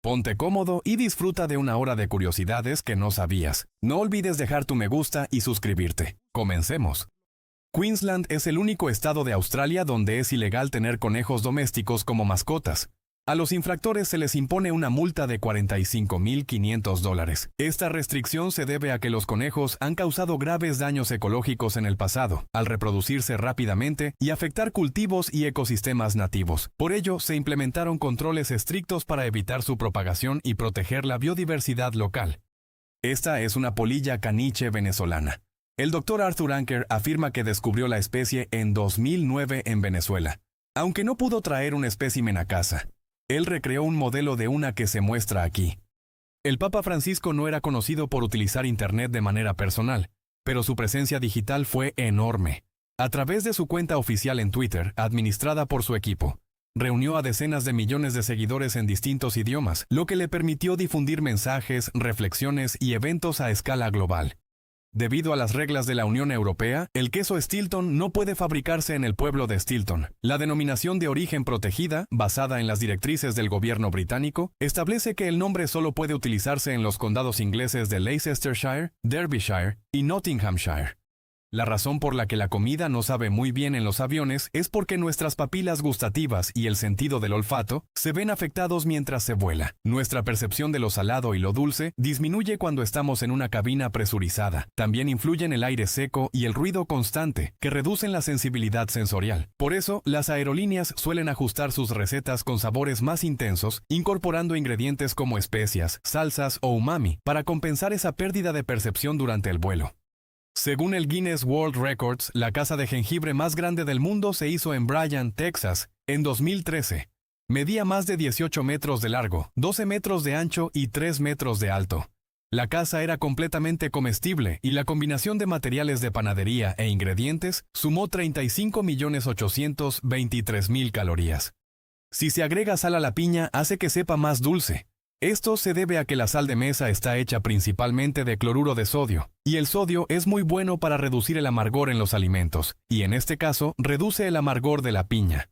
Ponte cómodo y disfruta de una hora de curiosidades que no sabías. No olvides dejar tu me gusta y suscribirte. Comencemos. Queensland es el único estado de Australia donde es ilegal tener conejos domésticos como mascotas. A los infractores se les impone una multa de $45.500. Esta restricción se debe a que los conejos han causado graves daños ecológicos en el pasado, al reproducirse rápidamente y afectar cultivos y ecosistemas nativos. Por ello, se implementaron controles estrictos para evitar su propagación y proteger la biodiversidad local. Esta es una polilla caniche venezolana. El Dr. Arthur Anker afirma que descubrió la especie en 2009 en Venezuela. Aunque no pudo traer un espécimen a casa, él recreó un modelo de una que se muestra aquí. El Papa Francisco no era conocido por utilizar Internet de manera personal, pero su presencia digital fue enorme. A través de su cuenta oficial en Twitter, administrada por su equipo, reunió a decenas de millones de seguidores en distintos idiomas, lo que le permitió difundir mensajes, reflexiones y eventos a escala global. Debido a las reglas de la Unión Europea, el queso Stilton no puede fabricarse en el pueblo de Stilton. La denominación de origen protegida, basada en las directrices del gobierno británico, establece que el nombre solo puede utilizarse en los condados ingleses de Leicestershire, Derbyshire y Nottinghamshire. La razón por la que la comida no sabe muy bien en los aviones es porque nuestras papilas gustativas y el sentido del olfato se ven afectados mientras se vuela. Nuestra percepción de lo salado y lo dulce disminuye cuando estamos en una cabina presurizada. También influyen el aire seco y el ruido constante, que reducen la sensibilidad sensorial. Por eso, las aerolíneas suelen ajustar sus recetas con sabores más intensos, incorporando ingredientes como especias, salsas o umami, para compensar esa pérdida de percepción durante el vuelo. Según el Guinness World Records, la casa de jengibre más grande del mundo se hizo en Bryan, Texas, en 2013. Medía más de 18 metros de largo, 12 metros de ancho y 3 metros de alto. La casa era completamente comestible y la combinación de materiales de panadería e ingredientes sumó 35.823.000 calorías. Si se agrega sal a la piña, hace que sepa más dulce. Esto se debe a que la sal de mesa está hecha principalmente de cloruro de sodio, y el sodio es muy bueno para reducir el amargor en los alimentos, y en este caso, reduce el amargor de la piña.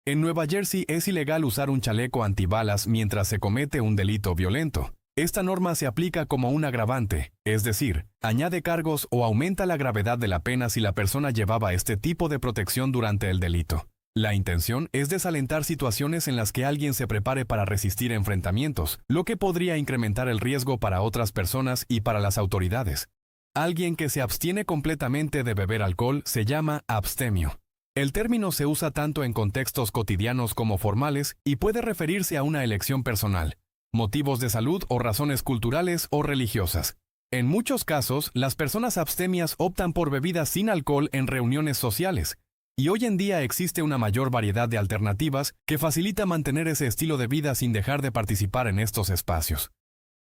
En Nueva Jersey es ilegal usar un chaleco antibalas mientras se comete un delito violento. Esta norma se aplica como un agravante, es decir, añade cargos o aumenta la gravedad de la pena si la persona llevaba este tipo de protección durante el delito. La intención es desalentar situaciones en las que alguien se prepare para resistir enfrentamientos, lo que podría incrementar el riesgo para otras personas y para las autoridades. Alguien que se abstiene completamente de beber alcohol se llama abstemio. El término se usa tanto en contextos cotidianos como formales y puede referirse a una elección personal, motivos de salud o razones culturales o religiosas. En muchos casos, las personas abstemias optan por bebidas sin alcohol en reuniones sociales, y hoy en día existe una mayor variedad de alternativas que facilita mantener ese estilo de vida sin dejar de participar en estos espacios.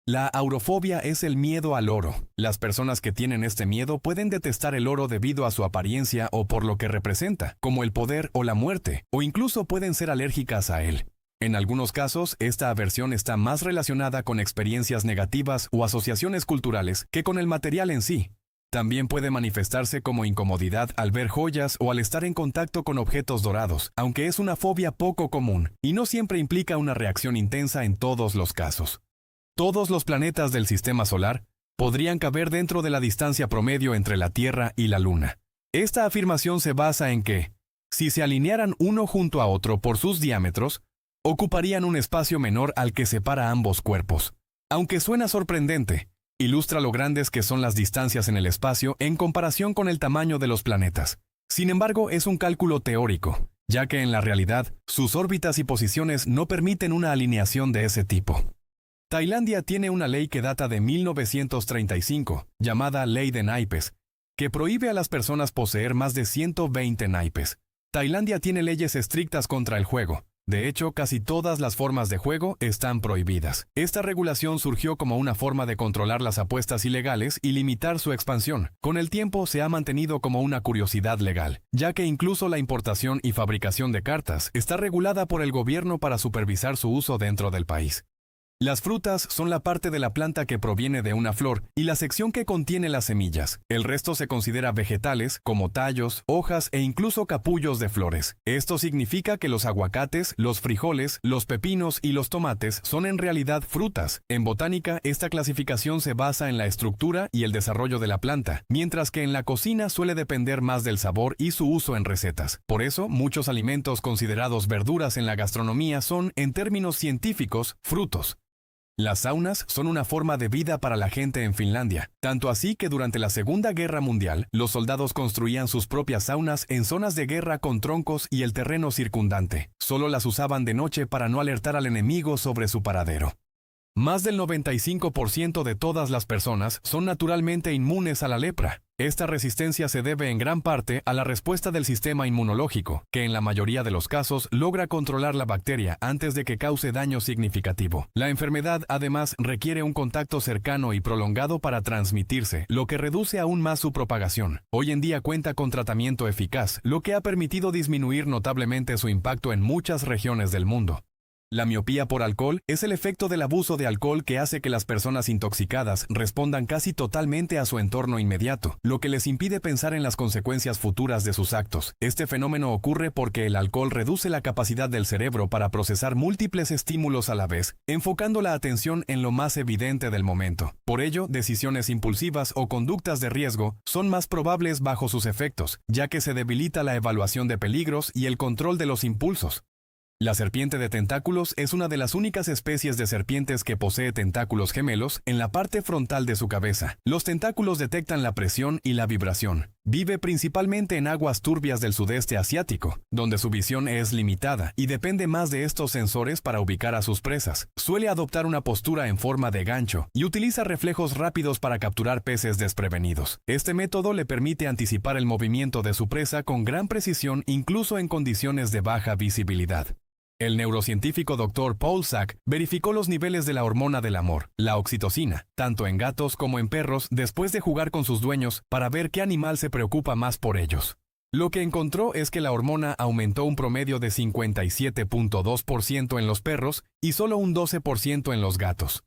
La aurofobia es el miedo al oro. Las personas que tienen este miedo pueden detestar el oro debido a su apariencia o por lo que representa, como el poder o la muerte, o incluso pueden ser alérgicas a él. En algunos casos, esta aversión está más relacionada con experiencias negativas o asociaciones culturales que con el material en sí. También puede manifestarse como incomodidad al ver joyas o al estar en contacto con objetos dorados, aunque es una fobia poco común, y no siempre implica una reacción intensa en todos los casos. Todos los planetas del sistema solar podrían caber dentro de la distancia promedio entre la Tierra y la Luna. Esta afirmación se basa en que, si se alinearan uno junto a otro por sus diámetros, ocuparían un espacio menor al que separa ambos cuerpos. Aunque suena sorprendente, ilustra lo grandes que son las distancias en el espacio en comparación con el tamaño de los planetas. Sin embargo, es un cálculo teórico, ya que en la realidad, sus órbitas y posiciones no permiten una alineación de ese tipo. Tailandia tiene una ley que data de 1935, llamada Ley de Naipes, que prohíbe a las personas poseer más de 120 naipes. Tailandia tiene leyes estrictas contra el juego. De hecho, casi todas las formas de juego están prohibidas. Esta regulación surgió como una forma de controlar las apuestas ilegales y limitar su expansión. Con el tiempo se ha mantenido como una curiosidad legal, ya que incluso la importación y fabricación de cartas está regulada por el gobierno para supervisar su uso dentro del país. Las frutas son la parte de la planta que proviene de una flor y la sección que contiene las semillas. El resto se considera vegetales, como tallos, hojas e incluso capullos de flores. Esto significa que los aguacates, los frijoles, los pepinos y los tomates son en realidad frutas. En botánica, esta clasificación se basa en la estructura y el desarrollo de la planta, mientras que en la cocina suele depender más del sabor y su uso en recetas. Por eso, muchos alimentos considerados verduras en la gastronomía son, en términos científicos, frutos. Las saunas son una forma de vida para la gente en Finlandia, tanto así que durante la Segunda Guerra Mundial, los soldados construían sus propias saunas en zonas de guerra con troncos y el terreno circundante. Solo las usaban de noche para no alertar al enemigo sobre su paradero. Más del 95% de todas las personas son naturalmente inmunes a la lepra. Esta resistencia se debe en gran parte a la respuesta del sistema inmunológico, que en la mayoría de los casos logra controlar la bacteria antes de que cause daño significativo. La enfermedad además requiere un contacto cercano y prolongado para transmitirse, lo que reduce aún más su propagación. Hoy en día cuenta con tratamiento eficaz, lo que ha permitido disminuir notablemente su impacto en muchas regiones del mundo. La miopía por alcohol es el efecto del abuso de alcohol que hace que las personas intoxicadas respondan casi totalmente a su entorno inmediato, lo que les impide pensar en las consecuencias futuras de sus actos. Este fenómeno ocurre porque el alcohol reduce la capacidad del cerebro para procesar múltiples estímulos a la vez, enfocando la atención en lo más evidente del momento. Por ello, decisiones impulsivas o conductas de riesgo son más probables bajo sus efectos, ya que se debilita la evaluación de peligros y el control de los impulsos. La serpiente de tentáculos es una de las únicas especies de serpientes que posee tentáculos gemelos en la parte frontal de su cabeza. Los tentáculos detectan la presión y la vibración. Vive principalmente en aguas turbias del sudeste asiático, donde su visión es limitada y depende más de estos sensores para ubicar a sus presas. Suele adoptar una postura en forma de gancho y utiliza reflejos rápidos para capturar peces desprevenidos. Este método le permite anticipar el movimiento de su presa con gran precisión incluso en condiciones de baja visibilidad. El neurocientífico Dr. Paul Sack verificó los niveles de la hormona del amor, la oxitocina, tanto en gatos como en perros después de jugar con sus dueños para ver qué animal se preocupa más por ellos. Lo que encontró es que la hormona aumentó un promedio de 57.2% en los perros y solo un 12% en los gatos.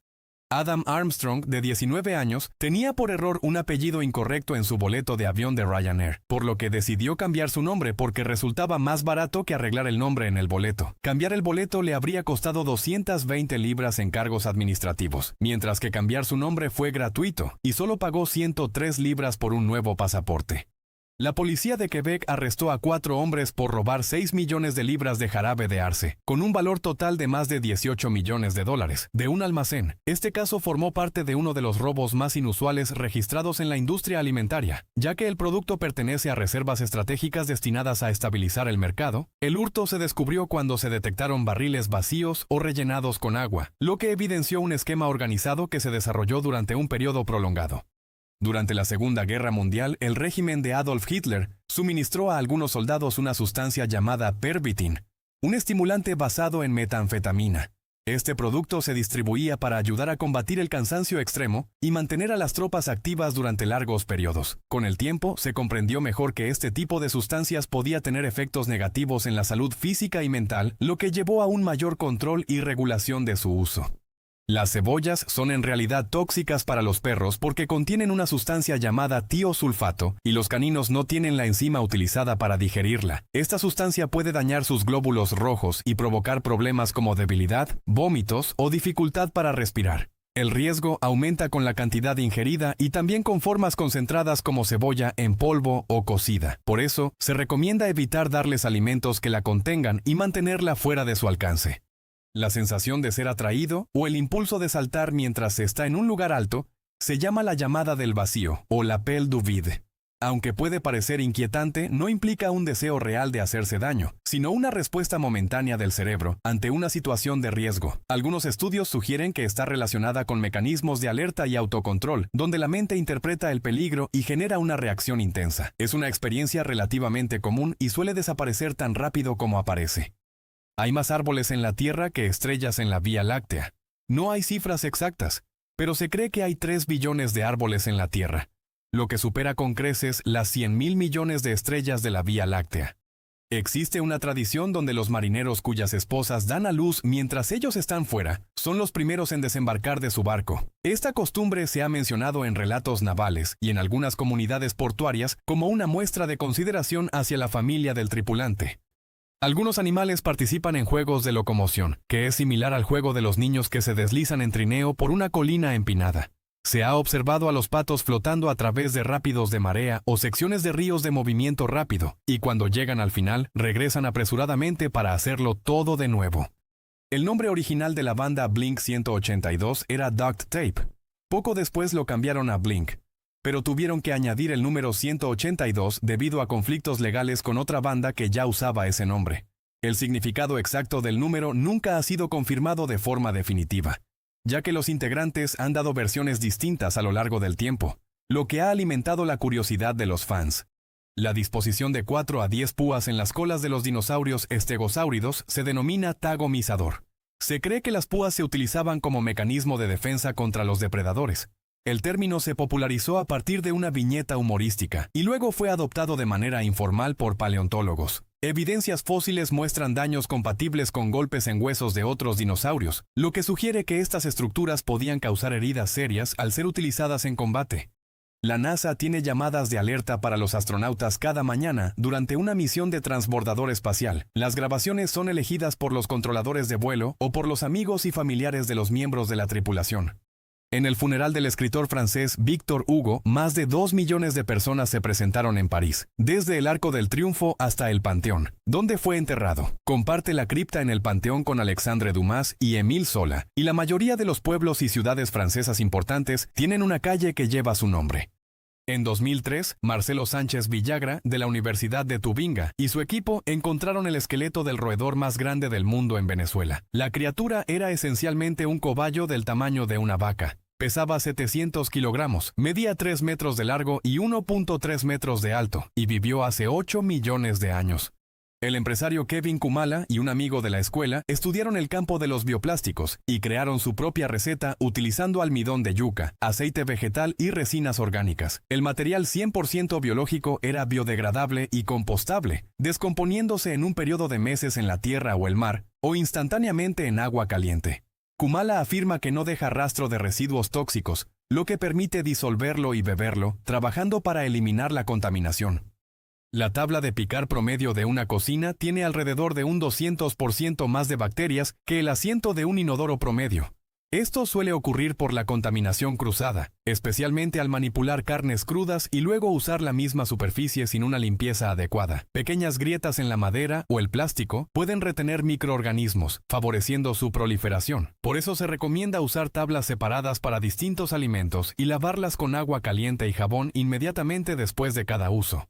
Adam Armstrong, de 19 años, tenía por error un apellido incorrecto en su boleto de avión de Ryanair, por lo que decidió cambiar su nombre porque resultaba más barato que arreglar el nombre en el boleto. Cambiar el boleto le habría costado 220 libras en cargos administrativos, mientras que cambiar su nombre fue gratuito y solo pagó 103 libras por un nuevo pasaporte. La policía de Quebec arrestó a 4 hombres por robar 6 millones de libras de jarabe de arce, con un valor total de más de 18 millones de dólares, de un almacén. Este caso formó parte de uno de los robos más inusuales registrados en la industria alimentaria, ya que el producto pertenece a reservas estratégicas destinadas a estabilizar el mercado. El hurto se descubrió cuando se detectaron barriles vacíos o rellenados con agua, lo que evidenció un esquema organizado que se desarrolló durante un periodo prolongado. Durante la Segunda Guerra Mundial, el régimen de Adolf Hitler suministró a algunos soldados una sustancia llamada Pervitin, un estimulante basado en metanfetamina. Este producto se distribuía para ayudar a combatir el cansancio extremo y mantener a las tropas activas durante largos periodos. Con el tiempo, se comprendió mejor que este tipo de sustancias podía tener efectos negativos en la salud física y mental, lo que llevó a un mayor control y regulación de su uso. Las cebollas son en realidad tóxicas para los perros porque contienen una sustancia llamada tiosulfato y los caninos no tienen la enzima utilizada para digerirla. Esta sustancia puede dañar sus glóbulos rojos y provocar problemas como debilidad, vómitos o dificultad para respirar. El riesgo aumenta con la cantidad ingerida y también con formas concentradas como cebolla en polvo o cocida. Por eso, se recomienda evitar darles alimentos que la contengan y mantenerla fuera de su alcance. La sensación de ser atraído o el impulso de saltar mientras se está en un lugar alto se llama la llamada del vacío o l'appel du vide. Aunque puede parecer inquietante, no implica un deseo real de hacerse daño, sino una respuesta momentánea del cerebro ante una situación de riesgo. Algunos estudios sugieren que está relacionada con mecanismos de alerta y autocontrol, donde la mente interpreta el peligro y genera una reacción intensa. Es una experiencia relativamente común y suele desaparecer tan rápido como aparece. Hay más árboles en la Tierra que estrellas en la Vía Láctea. No hay cifras exactas, pero se cree que hay 3 billones de árboles en la Tierra, lo que supera con creces las 100.000 millones de estrellas de la Vía Láctea. Existe una tradición donde los marineros cuyas esposas dan a luz mientras ellos están fuera, son los primeros en desembarcar de su barco. Esta costumbre se ha mencionado en relatos navales y en algunas comunidades portuarias como una muestra de consideración hacia la familia del tripulante. Algunos animales participan en juegos de locomoción, que es similar al juego de los niños que se deslizan en trineo por una colina empinada. Se ha observado a los patos flotando a través de rápidos de marea o secciones de ríos de movimiento rápido, y cuando llegan al final, regresan apresuradamente para hacerlo todo de nuevo. El nombre original de la banda Blink-182 era Duct Tape. Poco después lo cambiaron a Blink, pero tuvieron que añadir el número 182 debido a conflictos legales con otra banda que ya usaba ese nombre. El significado exacto del número nunca ha sido confirmado de forma definitiva, ya que los integrantes han dado versiones distintas a lo largo del tiempo, lo que ha alimentado la curiosidad de los fans. La disposición de 4 a 10 púas en las colas de los dinosaurios estegosáuridos se denomina tagomizador. Se cree que las púas se utilizaban como mecanismo de defensa contra los depredadores. El término se popularizó a partir de una viñeta humorística y luego fue adoptado de manera informal por paleontólogos. Evidencias fósiles muestran daños compatibles con golpes en huesos de otros dinosaurios, lo que sugiere que estas estructuras podían causar heridas serias al ser utilizadas en combate. La NASA tiene llamadas de alerta para los astronautas cada mañana durante una misión de transbordador espacial. Las grabaciones son elegidas por los controladores de vuelo o por los amigos y familiares de los miembros de la tripulación. En el funeral del escritor francés Victor Hugo, más de 2 millones de personas se presentaron en París, desde el Arco del Triunfo hasta el Panteón, donde fue enterrado. Comparte la cripta en el Panteón con Alexandre Dumas y Émile Zola, y la mayoría de los pueblos y ciudades francesas importantes tienen una calle que lleva su nombre. En 2003, Marcelo Sánchez Villagra, de la Universidad de Tubinga, y su equipo encontraron el esqueleto del roedor más grande del mundo en Venezuela. La criatura era esencialmente un cobayo del tamaño de una vaca. Pesaba 700 kilogramos, medía 3 metros de largo y 1.3 metros de alto, y vivió hace 8 millones de años. El empresario Kevin Kumala y un amigo de la escuela estudiaron el campo de los bioplásticos y crearon su propia receta utilizando almidón de yuca, aceite vegetal y resinas orgánicas. El material 100% biológico era biodegradable y compostable, descomponiéndose en un periodo de meses en la tierra o el mar, o instantáneamente en agua caliente. Kumala afirma que no deja rastro de residuos tóxicos, lo que permite disolverlo y beberlo, trabajando para eliminar la contaminación. La tabla de picar promedio de una cocina tiene alrededor de un 200% más de bacterias que el asiento de un inodoro promedio. Esto suele ocurrir por la contaminación cruzada, especialmente al manipular carnes crudas y luego usar la misma superficie sin una limpieza adecuada. Pequeñas grietas en la madera o el plástico pueden retener microorganismos, favoreciendo su proliferación. Por eso se recomienda usar tablas separadas para distintos alimentos y lavarlas con agua caliente y jabón inmediatamente después de cada uso.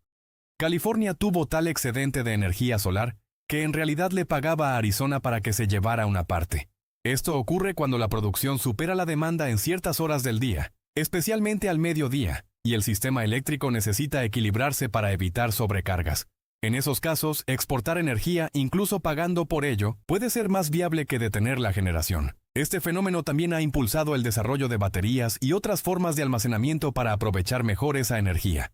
California tuvo tal excedente de energía solar que en realidad le pagaba a Arizona para que se llevara una parte. Esto ocurre cuando la producción supera la demanda en ciertas horas del día, especialmente al mediodía, y el sistema eléctrico necesita equilibrarse para evitar sobrecargas. En esos casos, exportar energía, incluso pagando por ello, puede ser más viable que detener la generación. Este fenómeno también ha impulsado el desarrollo de baterías y otras formas de almacenamiento para aprovechar mejor esa energía.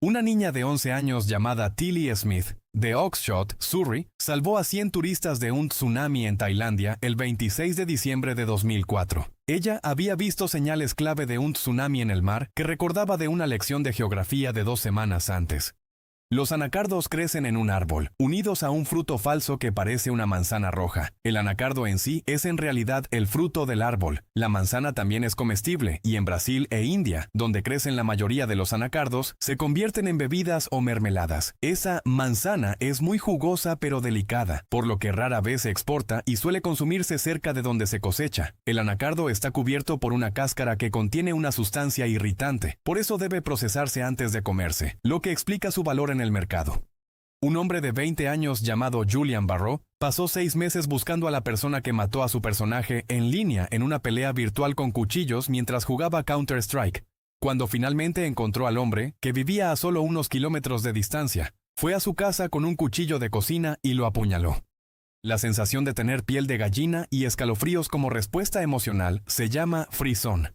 Una niña de 11 años llamada Tilly Smith, de Oxshott, Surrey, salvó a 100 turistas de un tsunami en Tailandia el 26 de diciembre de 2004. Ella había visto señales clave de un tsunami en el mar que recordaba de una lección de geografía de 2 semanas antes. Los anacardos crecen en un árbol, unidos a un fruto falso que parece una manzana roja. El anacardo en sí es en realidad el fruto del árbol. La manzana también es comestible, y en Brasil e India, donde crecen la mayoría de los anacardos, se convierten en bebidas o mermeladas. Esa manzana es muy jugosa pero delicada, por lo que rara vez se exporta y suele consumirse cerca de donde se cosecha. El anacardo está cubierto por una cáscara que contiene una sustancia irritante, por eso debe procesarse antes de comerse, lo que explica su valor en el mercado. Un hombre de 20 años llamado Julian Barrault pasó 6 meses buscando a la persona que mató a su personaje en línea en una pelea virtual con cuchillos mientras jugaba Counter-Strike. Cuando finalmente encontró al hombre, que vivía a solo unos kilómetros de distancia, fue a su casa con un cuchillo de cocina y lo apuñaló. La sensación de tener piel de gallina y escalofríos como respuesta emocional se llama frisson.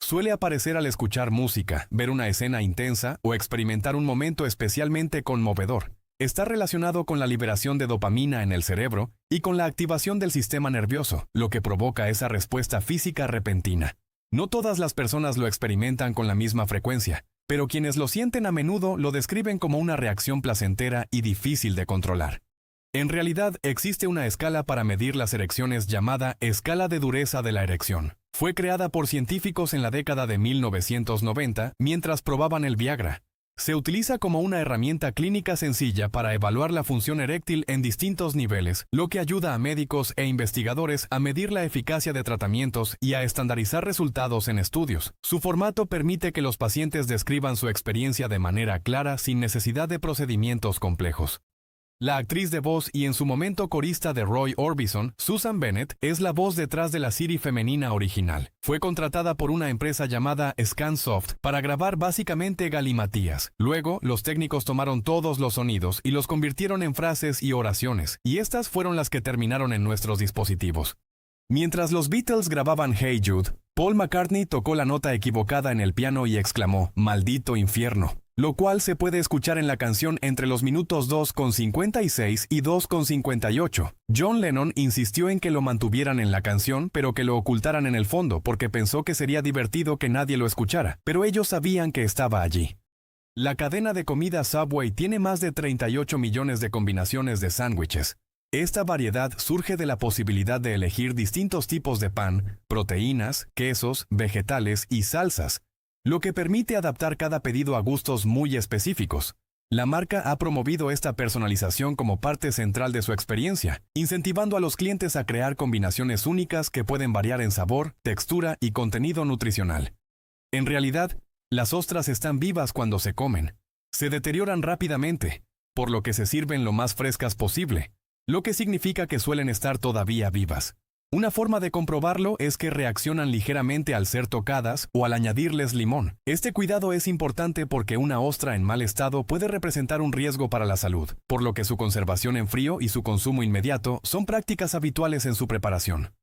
Suele aparecer al escuchar música, ver una escena intensa o experimentar un momento especialmente conmovedor. está relacionado con la liberación de dopamina en el cerebro y con la activación del sistema nervioso, lo que provoca esa respuesta física repentina. No todas las personas lo experimentan con la misma frecuencia, pero quienes lo sienten a menudo lo describen como una reacción placentera y difícil de controlar. En realidad, existe una escala para medir las erecciones llamada escala de dureza de la erección. Fue creada por científicos en la década de 1990 mientras probaban el Viagra. Se utiliza como una herramienta clínica sencilla para evaluar la función eréctil en distintos niveles, lo que ayuda a médicos e investigadores a medir la eficacia de tratamientos y a estandarizar resultados en estudios. Su formato permite que los pacientes describan su experiencia de manera clara sin necesidad de procedimientos complejos. La actriz de voz y en su momento corista de Roy Orbison, Susan Bennett, es la voz detrás de la Siri femenina original. Fue contratada por una empresa llamada Scansoft para grabar básicamente galimatías. Luego, los técnicos tomaron todos los sonidos y los convirtieron en frases y oraciones, y estas fueron las que terminaron en nuestros dispositivos. Mientras los Beatles grababan Hey Jude, Paul McCartney tocó la nota equivocada en el piano y exclamó, «¡Maldito infierno!», lo cual se puede escuchar en la canción entre los minutos 2:56 y 2:58. John Lennon insistió en que lo mantuvieran en la canción, pero que lo ocultaran en el fondo porque pensó que sería divertido que nadie lo escuchara, pero ellos sabían que estaba allí. La cadena de comida Subway tiene más de 38 millones de combinaciones de sándwiches. Esta variedad surge de la posibilidad de elegir distintos tipos de pan, proteínas, quesos, vegetales y salsas, lo que permite adaptar cada pedido a gustos muy específicos. La marca ha promovido esta personalización como parte central de su experiencia, incentivando a los clientes a crear combinaciones únicas que pueden variar en sabor, textura y contenido nutricional. En realidad, las ostras están vivas cuando se comen. Se deterioran rápidamente, por lo que se sirven lo más frescas posible, lo que significa que suelen estar todavía vivas. Una forma de comprobarlo es que reaccionan ligeramente al ser tocadas o al añadirles limón. Este cuidado es importante porque una ostra en mal estado puede representar un riesgo para la salud, por lo que su conservación en frío y su consumo inmediato son prácticas habituales en su preparación.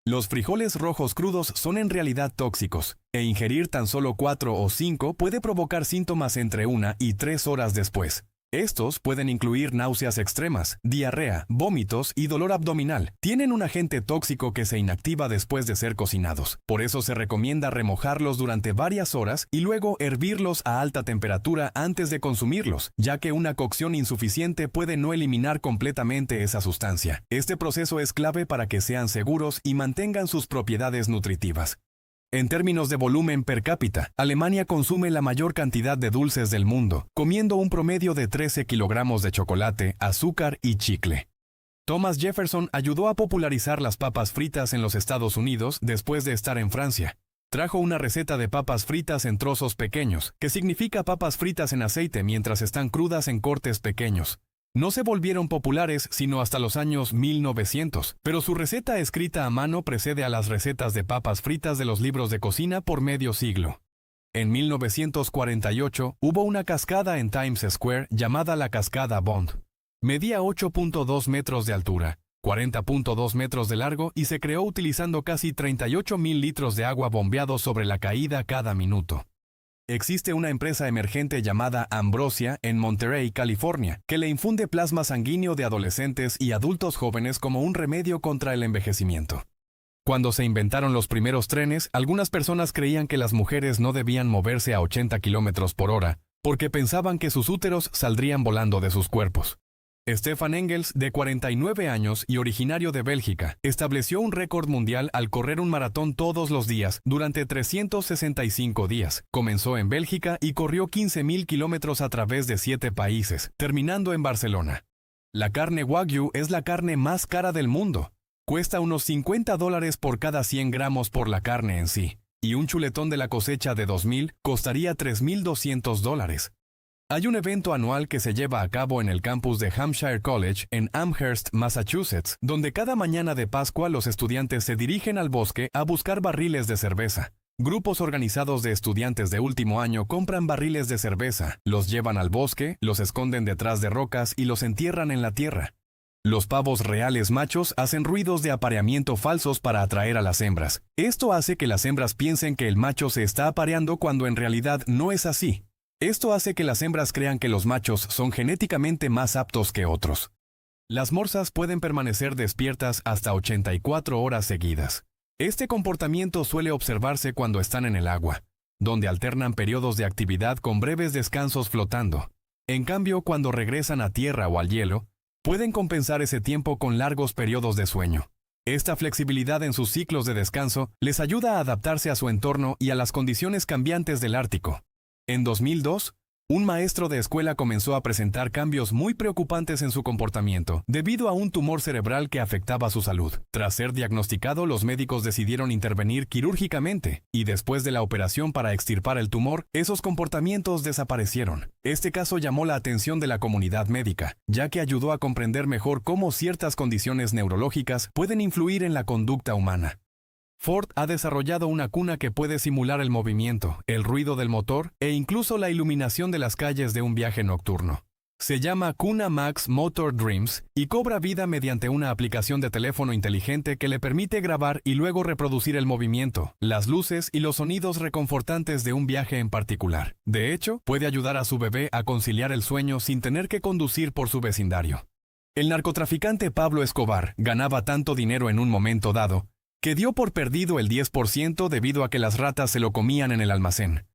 Los frijoles rojos crudos son en realidad tóxicos, e ingerir tan solo 4 o 5 puede provocar síntomas entre 1 y 3 horas después. Estos pueden incluir náuseas extremas, diarrea, vómitos y dolor abdominal. Tienen un agente tóxico que se inactiva después de ser cocinados. Por eso se recomienda remojarlos durante varias horas y luego hervirlos a alta temperatura antes de consumirlos, ya que una cocción insuficiente puede no eliminar completamente esa sustancia. Este proceso es clave para que sean seguros y mantengan sus propiedades nutritivas. En términos de volumen per cápita, Alemania consume la mayor cantidad de dulces del mundo, comiendo un promedio de 13 kilogramos de chocolate, azúcar y chicle. Thomas Jefferson ayudó a popularizar las papas fritas en los Estados Unidos después de estar en Francia. Trajo una receta de papas fritas en trozos pequeños, que significa papas fritas en aceite mientras están crudas en cortes pequeños. No se volvieron populares sino hasta los años 1900, pero su receta escrita a mano precede a las recetas de papas fritas de los libros de cocina por medio siglo. En 1948 hubo una cascada en Times Square llamada la Cascada Bond. Medía 8.2 metros de altura, 40.2 metros de largo y se creó utilizando casi 38,000 litros de agua bombeados sobre la caída cada minuto. Existe una empresa emergente llamada Ambrosia en Monterey, California, que le infunde plasma sanguíneo de adolescentes y adultos jóvenes como un remedio contra el envejecimiento. Cuando se inventaron los primeros trenes, algunas personas creían que las mujeres no debían moverse a 80 kilómetros por hora, porque pensaban que sus úteros saldrían volando de sus cuerpos. Stefan Engels, de 49 años y originario de Bélgica, estableció un récord mundial al correr un maratón todos los días durante 365 días. Comenzó en Bélgica y corrió 15,000 kilómetros a través de 7 países, terminando en Barcelona. La carne Wagyu es la carne más cara del mundo. Cuesta unos $50 por cada 100 gramos por la carne en sí, y un chuletón de la cosecha de 2000 costaría $3,200. Hay un evento anual que se lleva a cabo en el campus de Hampshire College en Amherst, Massachusetts, donde cada mañana de Pascua los estudiantes se dirigen al bosque a buscar barriles de cerveza. Grupos organizados de estudiantes de último año compran barriles de cerveza, los llevan al bosque, los esconden detrás de rocas y los entierran en la tierra. Los pavos reales machos hacen ruidos de apareamiento falsos para atraer a las hembras. Esto hace que las hembras piensen que el macho se está apareando cuando en realidad no es así. Esto hace que las hembras crean que los machos son genéticamente más aptos que otros. Las morsas pueden permanecer despiertas hasta 84 horas seguidas. Este comportamiento suele observarse cuando están en el agua, donde alternan periodos de actividad con breves descansos flotando. En cambio, cuando regresan a tierra o al hielo, pueden compensar ese tiempo con largos periodos de sueño. Esta flexibilidad en sus ciclos de descanso les ayuda a adaptarse a su entorno y a las condiciones cambiantes del Ártico. En 2002, un maestro de escuela comenzó a presentar cambios muy preocupantes en su comportamiento debido a un tumor cerebral que afectaba su salud. Tras ser diagnosticado, los médicos decidieron intervenir quirúrgicamente y después de la operación para extirpar el tumor, esos comportamientos desaparecieron. Este caso llamó la atención de la comunidad médica, ya que ayudó a comprender mejor cómo ciertas condiciones neurológicas pueden influir en la conducta humana. Ford ha desarrollado una cuna que puede simular el movimiento, el ruido del motor e incluso la iluminación de las calles de un viaje nocturno. Se llama Cuna Max Motor Dreams y cobra vida mediante una aplicación de teléfono inteligente que le permite grabar y luego reproducir el movimiento, las luces y los sonidos reconfortantes de un viaje en particular. De hecho, puede ayudar a su bebé a conciliar el sueño sin tener que conducir por su vecindario. El narcotraficante Pablo Escobar ganaba tanto dinero en un momento dado que dio por perdido el 10% debido a que las ratas se lo comían en el almacén.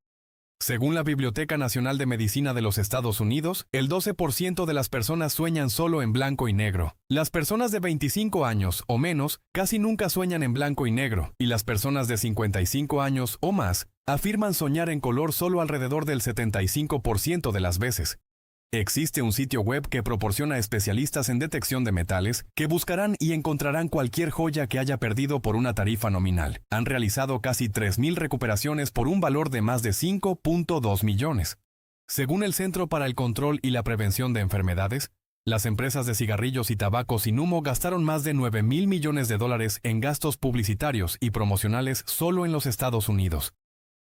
Según la Biblioteca Nacional de Medicina de los Estados Unidos, el 12% de las personas sueñan solo en blanco y negro. Las personas de 25 años o menos casi nunca sueñan en blanco y negro, y las personas de 55 años o más afirman soñar en color solo alrededor del 75% de las veces. Existe un sitio web que proporciona especialistas en detección de metales que buscarán y encontrarán cualquier joya que haya perdido por una tarifa nominal. Han realizado casi 3.000 recuperaciones por un valor de más de 5.2 millones. Según el Centro para el Control y la Prevención de Enfermedades, las empresas de cigarrillos y tabaco sin humo gastaron más de 9.000 millones de dólares en gastos publicitarios y promocionales solo en los Estados Unidos.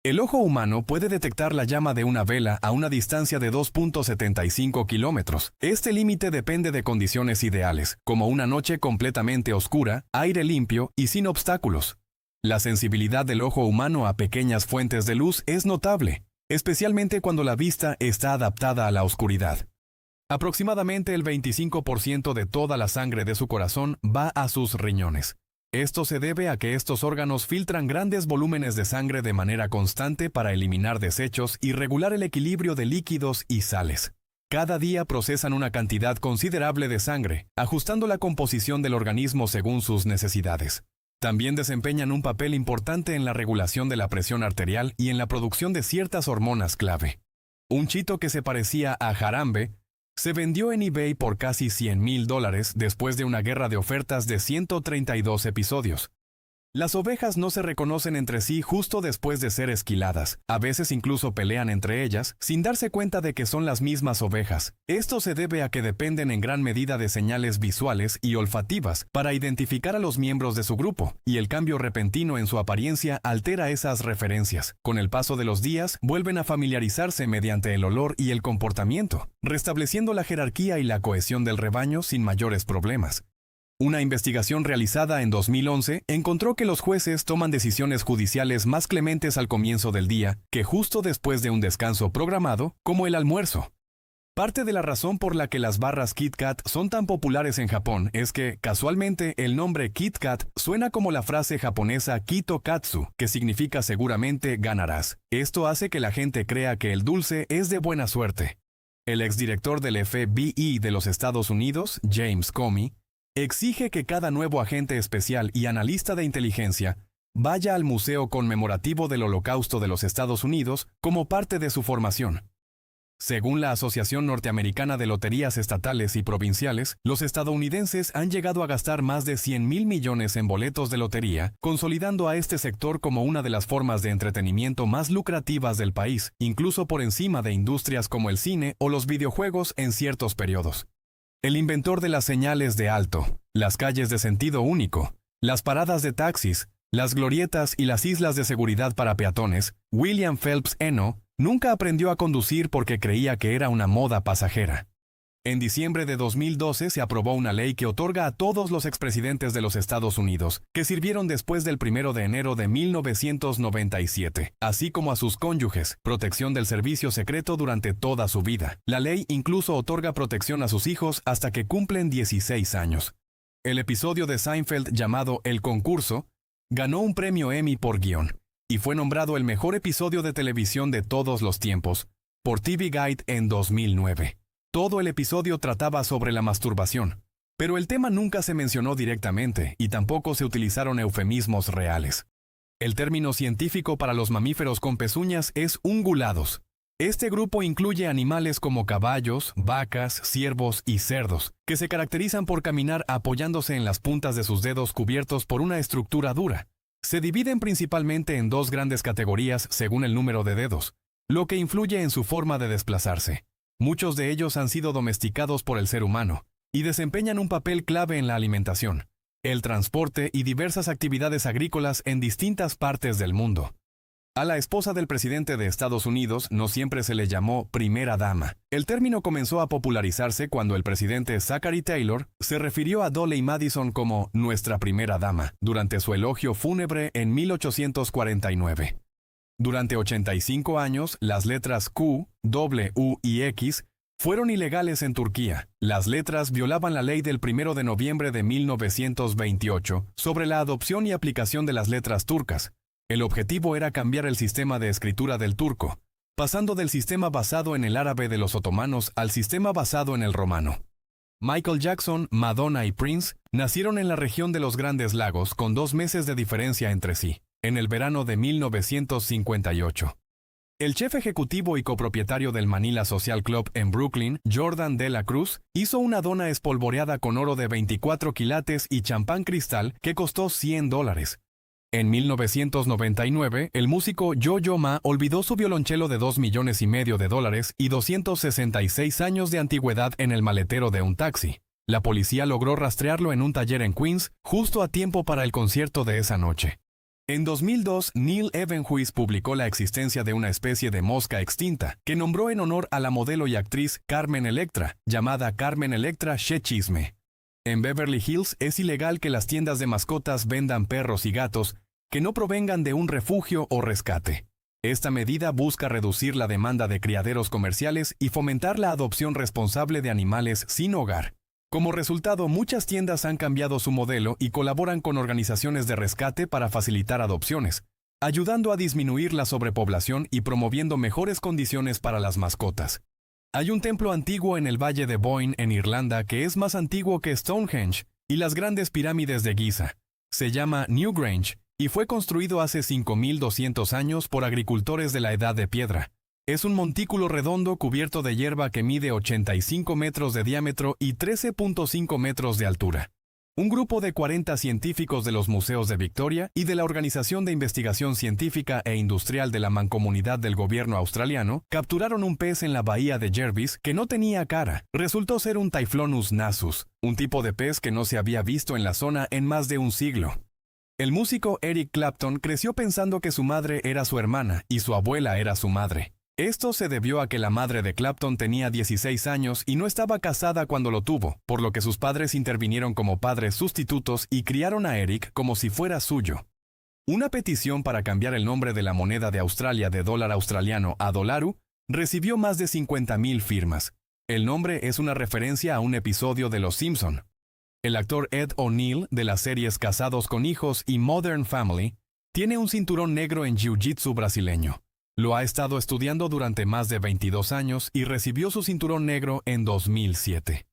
El ojo humano puede detectar la llama de una vela a una distancia de 2.75 kilómetros. Este límite depende de condiciones ideales, como una noche completamente oscura, aire limpio y sin obstáculos. La sensibilidad del ojo humano a pequeñas fuentes de luz es notable, especialmente cuando la vista está adaptada a la oscuridad. Aproximadamente el 25% de toda la sangre de su corazón va a sus riñones. Esto se debe a que estos órganos filtran grandes volúmenes de sangre de manera constante para eliminar desechos y regular el equilibrio de líquidos y sales. Cada día procesan una cantidad considerable de sangre, ajustando la composición del organismo según sus necesidades. También desempeñan un papel importante en la regulación de la presión arterial y en la producción de ciertas hormonas clave. Un chito que se parecía a Harambe se vendió en eBay por casi $100,000 después de una guerra de ofertas de 132 episodios. Las ovejas no se reconocen entre sí justo después de ser esquiladas. A veces incluso pelean entre ellas, sin darse cuenta de que son las mismas ovejas. Esto se debe a que dependen en gran medida de señales visuales y olfativas para identificar a los miembros de su grupo, y el cambio repentino en su apariencia altera esas referencias. Con el paso de los días, vuelven a familiarizarse mediante el olor y el comportamiento, restableciendo la jerarquía y la cohesión del rebaño sin mayores problemas. Una investigación realizada en 2011 encontró que los jueces toman decisiones judiciales más clementes al comienzo del día que justo después de un descanso programado, como el almuerzo. Parte de la razón por la que las barras Kit Kat son tan populares en Japón es que, casualmente, el nombre Kit Kat suena como la frase japonesa Kito Katsu, que significa seguramente ganarás. Esto hace que la gente crea que el dulce es de buena suerte. El exdirector del FBI de los Estados Unidos, James Comey, exige que cada nuevo agente especial y analista de inteligencia vaya al Museo Conmemorativo del Holocausto de los Estados Unidos como parte de su formación. Según la Asociación Norteamericana de Loterías Estatales y Provinciales, los estadounidenses han llegado a gastar más de 100,000 millones en boletos de lotería, consolidando a este sector como una de las formas de entretenimiento más lucrativas del país, incluso por encima de industrias como el cine o los videojuegos en ciertos periodos. El inventor de las señales de alto, las calles de sentido único, las paradas de taxis, las glorietas y las islas de seguridad para peatones, William Phelps Eno, nunca aprendió a conducir porque creía que era una moda pasajera. En diciembre de 2012 se aprobó una ley que otorga a todos los expresidentes de los Estados Unidos, que sirvieron después del 1 de enero de 1997, así como a sus cónyuges, protección del servicio secreto durante toda su vida. La ley incluso otorga protección a sus hijos hasta que cumplen 16 años. El episodio de Seinfeld llamado El Concurso ganó un premio Emmy por guión, y fue nombrado el mejor episodio de televisión de todos los tiempos, por TV Guide en 2009. Todo el episodio trataba sobre la masturbación, pero el tema nunca se mencionó directamente y tampoco se utilizaron eufemismos reales. El término científico para los mamíferos con pezuñas es ungulados. Este grupo incluye animales como caballos, vacas, ciervos y cerdos, que se caracterizan por caminar apoyándose en las puntas de sus dedos cubiertos por una estructura dura. Se dividen principalmente en dos grandes categorías según el número de dedos, lo que influye en su forma de desplazarse. Muchos de ellos han sido domesticados por el ser humano y desempeñan un papel clave en la alimentación, el transporte y diversas actividades agrícolas en distintas partes del mundo. A la esposa del presidente de Estados Unidos no siempre se le llamó primera dama. El término comenzó a popularizarse cuando el presidente Zachary Taylor se refirió a Dolly Madison como nuestra primera dama durante su elogio fúnebre en 1849. Durante 85 años, las letras Q, W y X fueron ilegales en Turquía. Las letras violaban la ley del 1 de noviembre de 1928 sobre la adopción y aplicación de las letras turcas. El objetivo era cambiar el sistema de escritura del turco, pasando del sistema basado en el árabe de los otomanos al sistema basado en el romano. Michael Jackson, Madonna y Prince nacieron en la región de los Grandes Lagos con 2 meses de diferencia entre sí, en el verano de 1958. El chef ejecutivo y copropietario del Manila Social Club en Brooklyn, Jordan de la Cruz, hizo una dona espolvoreada con oro de 24 quilates y champán cristal que costó $100. En 1999, el músico Yo-Yo Ma olvidó su violonchelo de $2,5 millones y 266 años de antigüedad en el maletero de un taxi. La policía logró rastrearlo en un taller en Queens, justo a tiempo para el concierto de esa noche. En 2002, Neil Evenhuis publicó la existencia de una especie de mosca extinta, que nombró en honor a la modelo y actriz Carmen Electra, llamada Carmen Electra Shechisme. En Beverly Hills es ilegal que las tiendas de mascotas vendan perros y gatos que no provengan de un refugio o rescate. Esta medida busca reducir la demanda de criaderos comerciales y fomentar la adopción responsable de animales sin hogar. Como resultado, muchas tiendas han cambiado su modelo y colaboran con organizaciones de rescate para facilitar adopciones, ayudando a disminuir la sobrepoblación y promoviendo mejores condiciones para las mascotas. Hay un templo antiguo en el Valle de Boyne, en Irlanda, que es más antiguo que Stonehenge y las grandes pirámides de Giza. Se llama Newgrange y fue construido hace 5.200 años por agricultores de la Edad de Piedra. Es un montículo redondo cubierto de hierba que mide 85 metros de diámetro y 13.5 metros de altura. Un grupo de 40 científicos de los museos de Victoria y de la Organización de Investigación Científica e Industrial de la Mancomunidad del Gobierno Australiano capturaron un pez en la bahía de Jervis que no tenía cara. Resultó ser un Typhlonus nasus, un tipo de pez que no se había visto en la zona en más de un siglo. El músico Eric Clapton creció pensando que su madre era su hermana y su abuela era su madre. Esto se debió a que la madre de Clapton tenía 16 años y no estaba casada cuando lo tuvo, por lo que sus padres intervinieron como padres sustitutos y criaron a Eric como si fuera suyo. Una petición para cambiar el nombre de la moneda de Australia de dólar australiano a dolaru recibió más de 50,000 firmas. El nombre es una referencia a un episodio de Los Simpson. El actor Ed O'Neill, de las series Casados con Hijos y Modern Family, tiene un cinturón negro en jiu-jitsu brasileño. Lo ha estado estudiando durante más de 22 años y recibió su cinturón negro en 2007.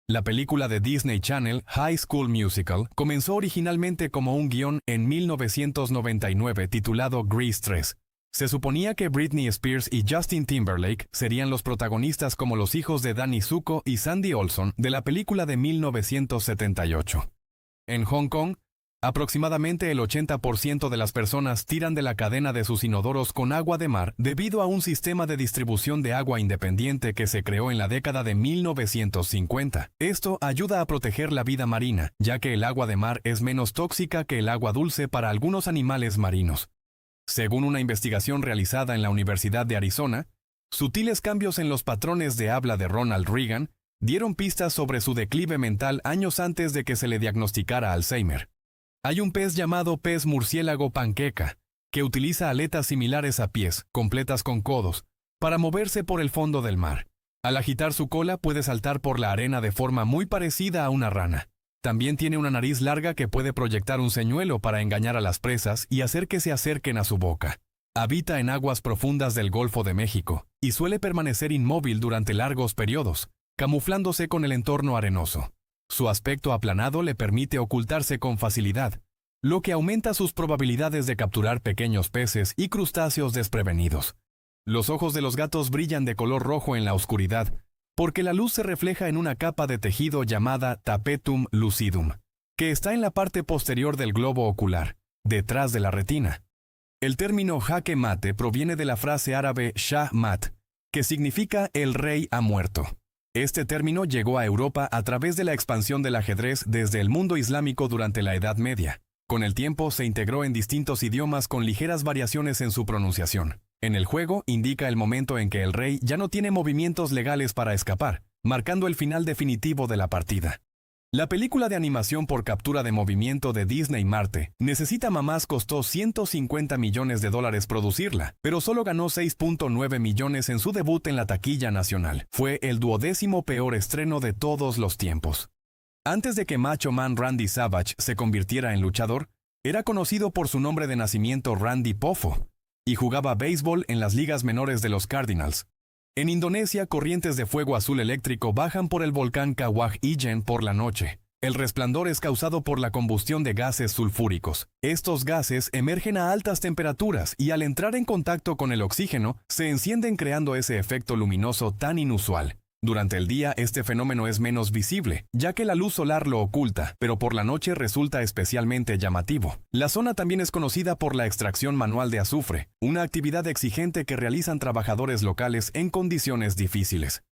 La película de Disney Channel, High School Musical, comenzó originalmente como un guión en 1999 titulado Grease 3. Se suponía que Britney Spears y Justin Timberlake serían los protagonistas como los hijos de Danny Zuko y Sandy Olson de la película de 1978. En Hong Kong, aproximadamente el 80% de las personas tiran de la cadena de sus inodoros con agua de mar debido a un sistema de distribución de agua independiente que se creó en la década de 1950. Esto ayuda a proteger la vida marina, ya que el agua de mar es menos tóxica que el agua dulce para algunos animales marinos. Según una investigación realizada en la Universidad de Arizona, sutiles cambios en los patrones de habla de Ronald Reagan dieron pistas sobre su declive mental años antes de que se le diagnosticara Alzheimer. Hay un pez llamado pez murciélago panqueca, que utiliza aletas similares a pies, completas con codos, para moverse por el fondo del mar. Al agitar su cola puede saltar por la arena de forma muy parecida a una rana. También tiene una nariz larga que puede proyectar un señuelo para engañar a las presas y hacer que se acerquen a su boca. Habita en aguas profundas del Golfo de México y suele permanecer inmóvil durante largos periodos, camuflándose con el entorno arenoso. Su aspecto aplanado le permite ocultarse con facilidad, lo que aumenta sus probabilidades de capturar pequeños peces y crustáceos desprevenidos. Los ojos de los gatos brillan de color rojo en la oscuridad, porque la luz se refleja en una capa de tejido llamada tapetum lucidum, que está en la parte posterior del globo ocular, detrás de la retina. El término jaque mate proviene de la frase árabe Shah mat, que significa el rey ha muerto. Este término llegó a Europa a través de la expansión del ajedrez desde el mundo islámico durante la Edad Media. Con el tiempo se integró en distintos idiomas con ligeras variaciones en su pronunciación. En el juego indica el momento en que el rey ya no tiene movimientos legales para escapar, marcando el final definitivo de la partida. La película de animación por captura de movimiento de Disney Marte, Necesita Mamás, costó $150 millones producirla, pero solo ganó 6.9 millones en su debut en la taquilla nacional. Fue el 12º peor estreno de todos los tiempos. Antes de que Macho Man Randy Savage se convirtiera en luchador, era conocido por su nombre de nacimiento Randy Poffo, y jugaba béisbol en las ligas menores de los Cardinals. En Indonesia, corrientes de fuego azul eléctrico bajan por el volcán Kawah Ijen por la noche. El resplandor es causado por la combustión de gases sulfúricos. Estos gases emergen a altas temperaturas y al entrar en contacto con el oxígeno, se encienden creando ese efecto luminoso tan inusual. Durante el día este fenómeno es menos visible, ya que la luz solar lo oculta, pero por la noche resulta especialmente llamativo. La zona también es conocida por la extracción manual de azufre, una actividad exigente que realizan trabajadores locales en condiciones difíciles.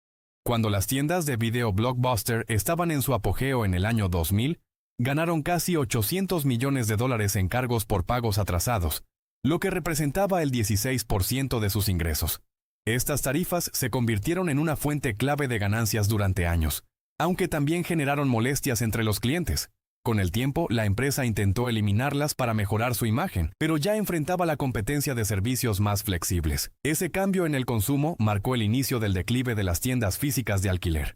Cuando las tiendas de video Blockbuster estaban en su apogeo en el año 2000, ganaron casi $800 millones en cargos por pagos atrasados, lo que representaba el 16% de sus ingresos. Estas tarifas se convirtieron en una fuente clave de ganancias durante años, aunque también generaron molestias entre los clientes. Con el tiempo, la empresa intentó eliminarlas para mejorar su imagen, pero ya enfrentaba la competencia de servicios más flexibles. Ese cambio en el consumo marcó el inicio del declive de las tiendas físicas de alquiler.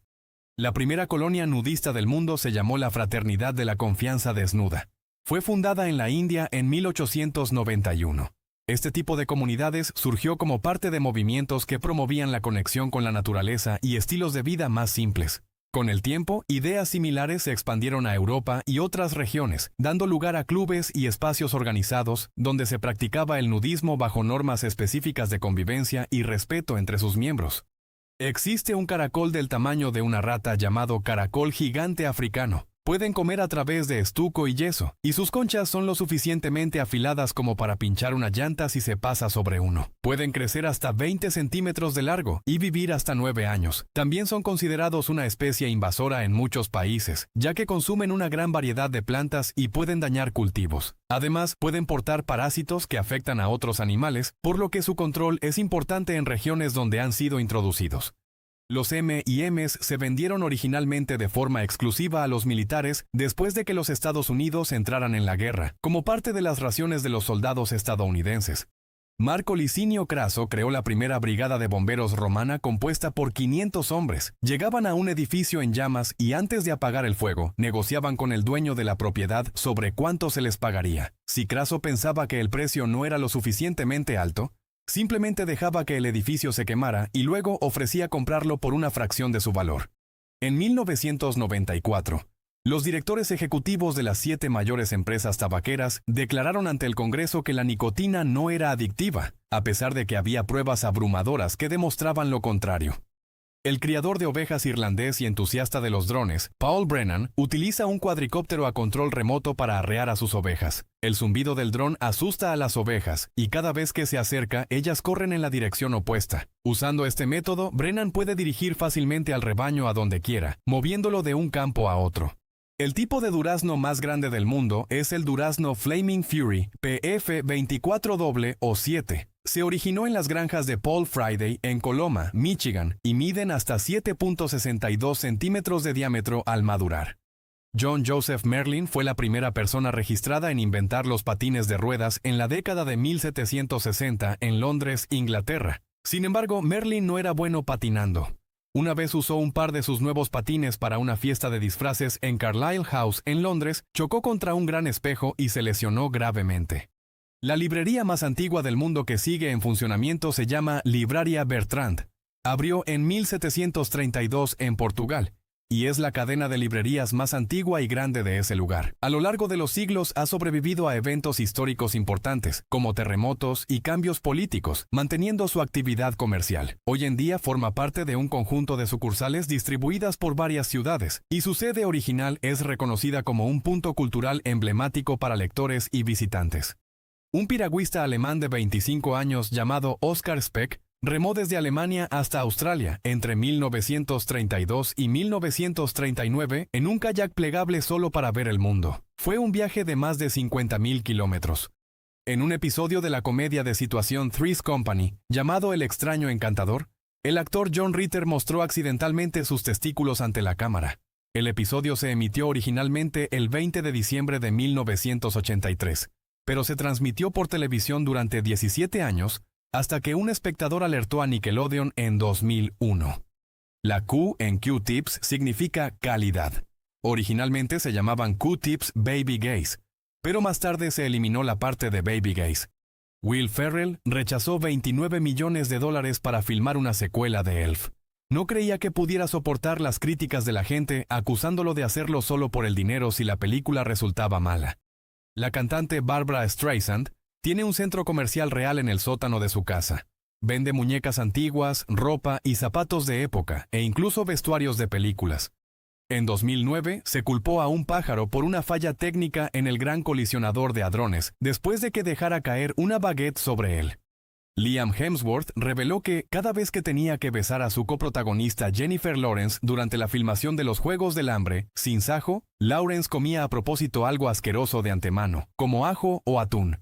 La primera colonia nudista del mundo se llamó la Fraternidad de la Confianza Desnuda. Fue fundada en la India en 1891. Este tipo de comunidades surgió como parte de movimientos que promovían la conexión con la naturaleza y estilos de vida más simples. Con el tiempo, ideas similares se expandieron a Europa y otras regiones, dando lugar a clubes y espacios organizados donde se practicaba el nudismo bajo normas específicas de convivencia y respeto entre sus miembros. Existe un caracol del tamaño de una rata llamado caracol gigante africano. Pueden comer a través de estuco y yeso, y sus conchas son lo suficientemente afiladas como para pinchar una llanta si se pasa sobre uno. Pueden crecer hasta 20 centímetros de largo y vivir hasta 9 años. También son considerados una especie invasora en muchos países, ya que consumen una gran variedad de plantas y pueden dañar cultivos. Además, pueden portar parásitos que afectan a otros animales, por lo que su control es importante en regiones donde han sido introducidos. Los M&M's se vendieron originalmente de forma exclusiva a los militares después de que los Estados Unidos entraran en la guerra, como parte de las raciones de los soldados estadounidenses. Marco Licinio Craso creó la primera brigada de bomberos romana compuesta por 500 hombres. Llegaban a un edificio en llamas y antes de apagar el fuego, negociaban con el dueño de la propiedad sobre cuánto se les pagaría. Si Craso pensaba que el precio no era lo suficientemente alto, simplemente dejaba que el edificio se quemara y luego ofrecía comprarlo por una fracción de su valor. En 1994, los directores ejecutivos de las 7 mayores empresas tabaqueras declararon ante el Congreso que la nicotina no era adictiva, a pesar de que había pruebas abrumadoras que demostraban lo contrario. El criador de ovejas irlandés y entusiasta de los drones, Paul Brennan, utiliza un cuadricóptero a control remoto para arrear a sus ovejas. El zumbido del dron asusta a las ovejas, y cada vez que se acerca, ellas corren en la dirección opuesta. Usando este método, Brennan puede dirigir fácilmente al rebaño a donde quiera, moviéndolo de un campo a otro. El tipo de durazno más grande del mundo es el durazno Flaming Fury PF24 o 7. Se originó en las granjas de Paul Friday en Coloma, Michigan, y miden hasta 7.62 centímetros de diámetro al madurar. John Joseph Merlin fue la primera persona registrada en inventar los patines de ruedas en la década de 1760 en Londres, Inglaterra. Sin embargo, Merlin no era bueno patinando. Una vez usó un par de sus nuevos patines para una fiesta de disfraces en Carlisle House, en Londres, chocó contra un gran espejo y se lesionó gravemente. La librería más antigua del mundo que sigue en funcionamiento se llama Libraria Bertrand. Abrió en 1732 en Portugal, y es la cadena de librerías más antigua y grande de ese lugar. A lo largo de los siglos ha sobrevivido a eventos históricos importantes, como terremotos y cambios políticos, manteniendo su actividad comercial. Hoy en día forma parte de un conjunto de sucursales distribuidas por varias ciudades, y su sede original es reconocida como un punto cultural emblemático para lectores y visitantes. Un piragüista alemán de 25 años llamado Oskar Speck remó desde Alemania hasta Australia entre 1932 y 1939 en un kayak plegable solo para ver el mundo. Fue un viaje de más de 50.000 kilómetros. En un episodio de la comedia de situación Three's Company, llamado El extraño encantador, el actor John Ritter mostró accidentalmente sus testículos ante la cámara. El episodio se emitió originalmente el 20 de diciembre de 1983, pero se transmitió por televisión durante 17 años, hasta que un espectador alertó a Nickelodeon en 2001. La Q en Q-Tips significa calidad. Originalmente se llamaban Q-Tips Baby Gays, pero más tarde se eliminó la parte de Baby Gays. Will Ferrell rechazó $29 millones para filmar una secuela de Elf. No creía que pudiera soportar las críticas de la gente, acusándolo de hacerlo solo por el dinero si la película resultaba mala. La cantante Barbra Streisand tiene un centro comercial real en el sótano de su casa. Vende muñecas antiguas, ropa y zapatos de época, e incluso vestuarios de películas. En 2009, se culpó a un pájaro por una falla técnica en el Gran Colisionador de Hadrones, después de que dejara caer una baguette sobre él. Liam Hemsworth reveló que cada vez que tenía que besar a su coprotagonista Jennifer Lawrence durante la filmación de los Juegos del Hambre, sin sajo, Lawrence comía a propósito algo asqueroso de antemano, como ajo o atún.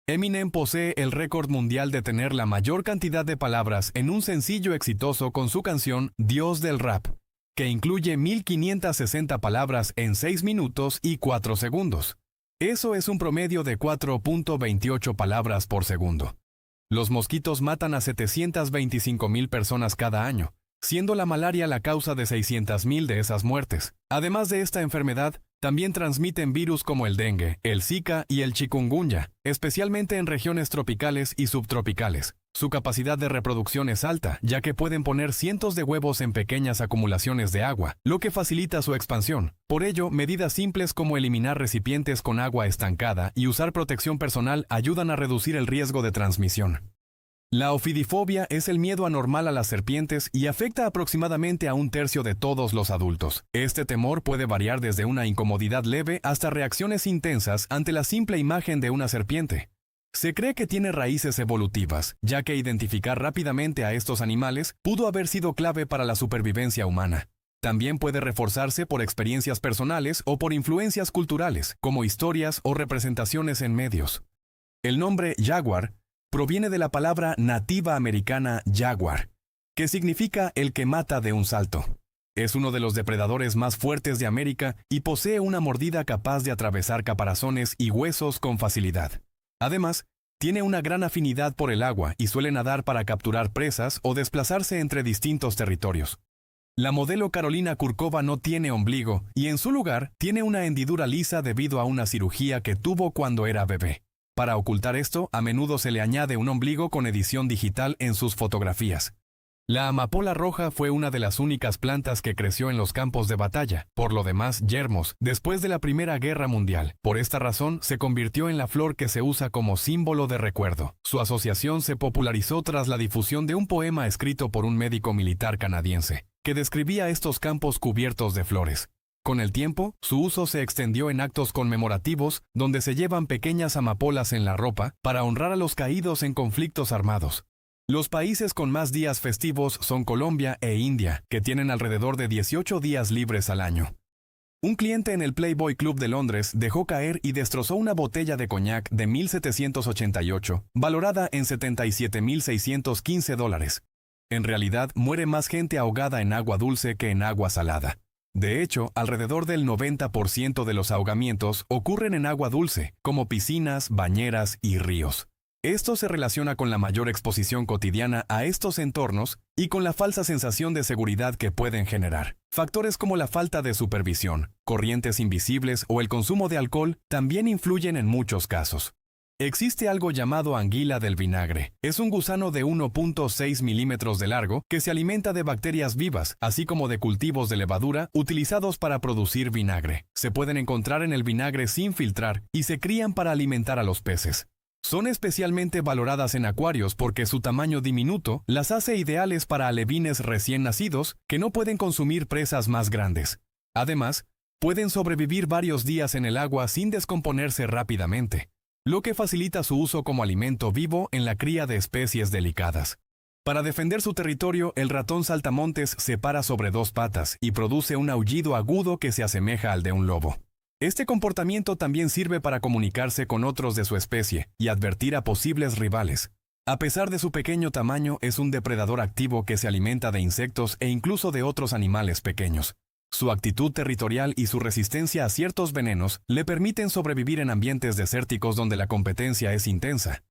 Eminem posee el récord mundial de tener la mayor cantidad de palabras en un sencillo exitoso con su canción Dios del Rap, que incluye 1.560 palabras en 6 minutos y 4 segundos. Eso es un promedio de 4.28 palabras por segundo. Los mosquitos matan a 725.000 personas cada año, siendo la malaria la causa de 600.000 de esas muertes. Además de esta enfermedad, también transmiten virus como el dengue, el Zika y el chikungunya, especialmente en regiones tropicales y subtropicales. Su capacidad de reproducción es alta, ya que pueden poner cientos de huevos en pequeñas acumulaciones de agua, lo que facilita su expansión. Por ello, medidas simples como eliminar recipientes con agua estancada y usar protección personal ayudan a reducir el riesgo de transmisión. La ofidifobia es el miedo anormal a las serpientes y afecta aproximadamente a 1/3 de todos los adultos. Este temor puede variar desde una incomodidad leve hasta reacciones intensas ante la simple imagen de una serpiente. Se cree que tiene raíces evolutivas, ya que identificar rápidamente a estos animales pudo haber sido clave para la supervivencia humana. También puede reforzarse por experiencias personales o por influencias culturales, como historias o representaciones en medios. El nombre jaguar proviene de la palabra nativa americana jaguar, que significa el que mata de un salto. Es uno de los depredadores más fuertes de América y posee una mordida capaz de atravesar caparazones y huesos con facilidad. Además, tiene una gran afinidad por el agua y suele nadar para capturar presas o desplazarse entre distintos territorios. La modelo Carolina Kurkova no tiene ombligo y en su lugar tiene una hendidura lisa debido a una cirugía que tuvo cuando era bebé. Para ocultar esto, a menudo se le añade un ombligo con edición digital en sus fotografías. La amapola roja fue una de las únicas plantas que creció en los campos de batalla, por lo demás yermos, después de la Primera Guerra Mundial. Por esta razón, se convirtió en la flor que se usa como símbolo de recuerdo. Su asociación se popularizó tras la difusión de un poema escrito por un médico militar canadiense, que describía estos campos cubiertos de flores. Con el tiempo, su uso se extendió en actos conmemorativos donde se llevan pequeñas amapolas en la ropa para honrar a los caídos en conflictos armados. Los países con más días festivos son Colombia e India, que tienen alrededor de 18 días libres al año. Un cliente en el Playboy Club de Londres dejó caer y destrozó una botella de coñac de 1788, valorada en $77,615. En realidad, muere más gente ahogada en agua dulce que en agua salada. De hecho, alrededor del 90% de los ahogamientos ocurren en agua dulce, como piscinas, bañeras y ríos. Esto se relaciona con la mayor exposición cotidiana a estos entornos y con la falsa sensación de seguridad que pueden generar. Factores como la falta de supervisión, corrientes invisibles o el consumo de alcohol también influyen en muchos casos. Existe algo llamado anguila del vinagre. Es un gusano de 1.6 milímetros de largo que se alimenta de bacterias vivas, así como de cultivos de levadura utilizados para producir vinagre. Se pueden encontrar en el vinagre sin filtrar y se crían para alimentar a los peces. Son especialmente valoradas en acuarios porque su tamaño diminuto las hace ideales para alevines recién nacidos que no pueden consumir presas más grandes. Además, pueden sobrevivir varios días en el agua sin descomponerse rápidamente, lo que facilita su uso como alimento vivo en la cría de especies delicadas. Para defender su territorio, el ratón saltamontes se para sobre dos patas y produce un aullido agudo que se asemeja al de un lobo. Este comportamiento también sirve para comunicarse con otros de su especie y advertir a posibles rivales. A pesar de su pequeño tamaño, es un depredador activo que se alimenta de insectos e incluso de otros animales pequeños. Su actitud territorial y su resistencia a ciertos venenos le permiten sobrevivir en ambientes desérticos donde la competencia es intensa.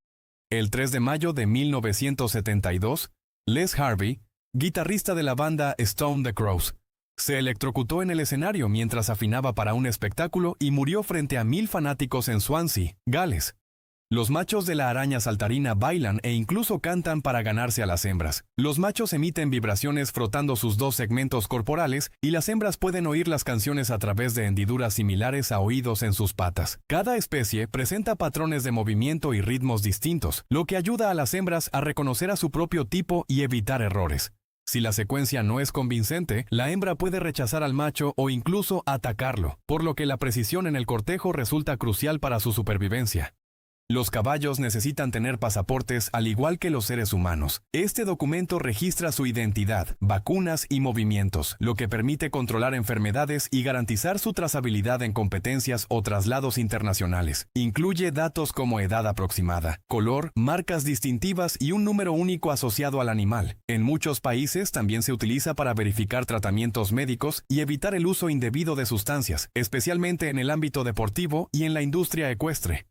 El 3 de mayo de 1972, Les Harvey, guitarrista de la banda Stone the Crows, se electrocutó en el escenario mientras afinaba para un espectáculo y murió frente a 1,000 fanáticos en Swansea, Gales. Los machos de la araña saltarina bailan e incluso cantan para ganarse a las hembras. Los machos emiten vibraciones frotando sus dos segmentos corporales y las hembras pueden oír las canciones a través de hendiduras similares a oídos en sus patas. Cada especie presenta patrones de movimiento y ritmos distintos, lo que ayuda a las hembras a reconocer a su propio tipo y evitar errores. Si la secuencia no es convincente, la hembra puede rechazar al macho o incluso atacarlo, por lo que la precisión en el cortejo resulta crucial para su supervivencia. Los caballos necesitan tener pasaportes al igual que los seres humanos. Este documento registra su identidad, vacunas y movimientos, lo que permite controlar enfermedades y garantizar su trazabilidad en competencias o traslados internacionales. Incluye datos como edad aproximada, color, marcas distintivas y un número único asociado al animal. En muchos países también se utiliza para verificar tratamientos médicos y evitar el uso indebido de sustancias, especialmente en el ámbito deportivo y en la industria ecuestre.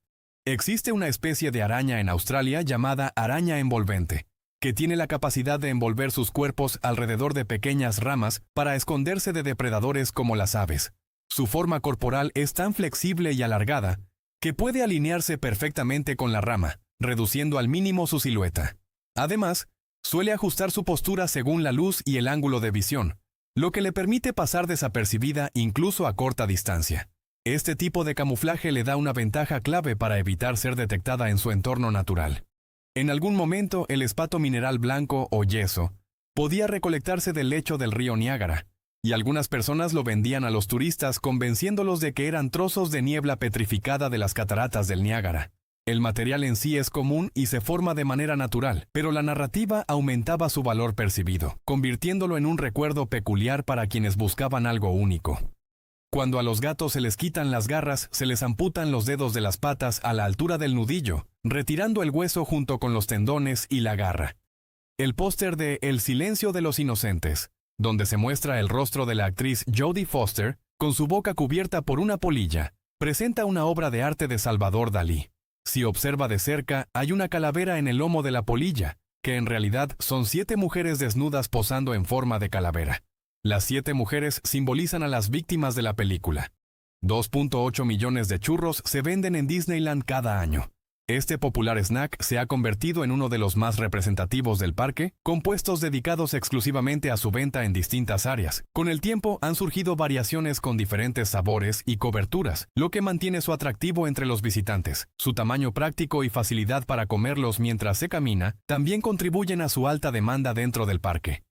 Existe una especie de araña en Australia llamada araña envolvente, que tiene la capacidad de envolver sus cuerpos alrededor de pequeñas ramas para esconderse de depredadores como las aves. Su forma corporal es tan flexible y alargada que puede alinearse perfectamente con la rama, reduciendo al mínimo su silueta. Además, suele ajustar su postura según la luz y el ángulo de visión, lo que le permite pasar desapercibida incluso a corta distancia. Este tipo de camuflaje le da una ventaja clave para evitar ser detectada en su entorno natural. En algún momento, el espato mineral blanco o yeso podía recolectarse del lecho del río Niágara, y algunas personas lo vendían a los turistas convenciéndolos de que eran trozos de niebla petrificada de las cataratas del Niágara. El material en sí es común y se forma de manera natural, pero la narrativa aumentaba su valor percibido, convirtiéndolo en un recuerdo peculiar para quienes buscaban algo único. Cuando a los gatos se les quitan las garras, se les amputan los dedos de las patas a la altura del nudillo, retirando el hueso junto con los tendones y la garra. El póster de El silencio de los inocentes, donde se muestra el rostro de la actriz Jodie Foster, con su boca cubierta por una polilla, presenta una obra de arte de Salvador Dalí. Si observa de cerca, hay una calavera en el lomo de la polilla, que en realidad son 7 mujeres desnudas posando en forma de calavera. Las 7 mujeres simbolizan a las víctimas de la película. 2.8 millones de churros se venden en Disneyland cada año. Este popular snack se ha convertido en uno de los más representativos del parque, con puestos dedicados exclusivamente a su venta en distintas áreas. Con el tiempo han surgido variaciones con diferentes sabores y coberturas, lo que mantiene su atractivo entre los visitantes. Su tamaño práctico y facilidad para comerlos mientras se camina también contribuyen a su alta demanda dentro del parque.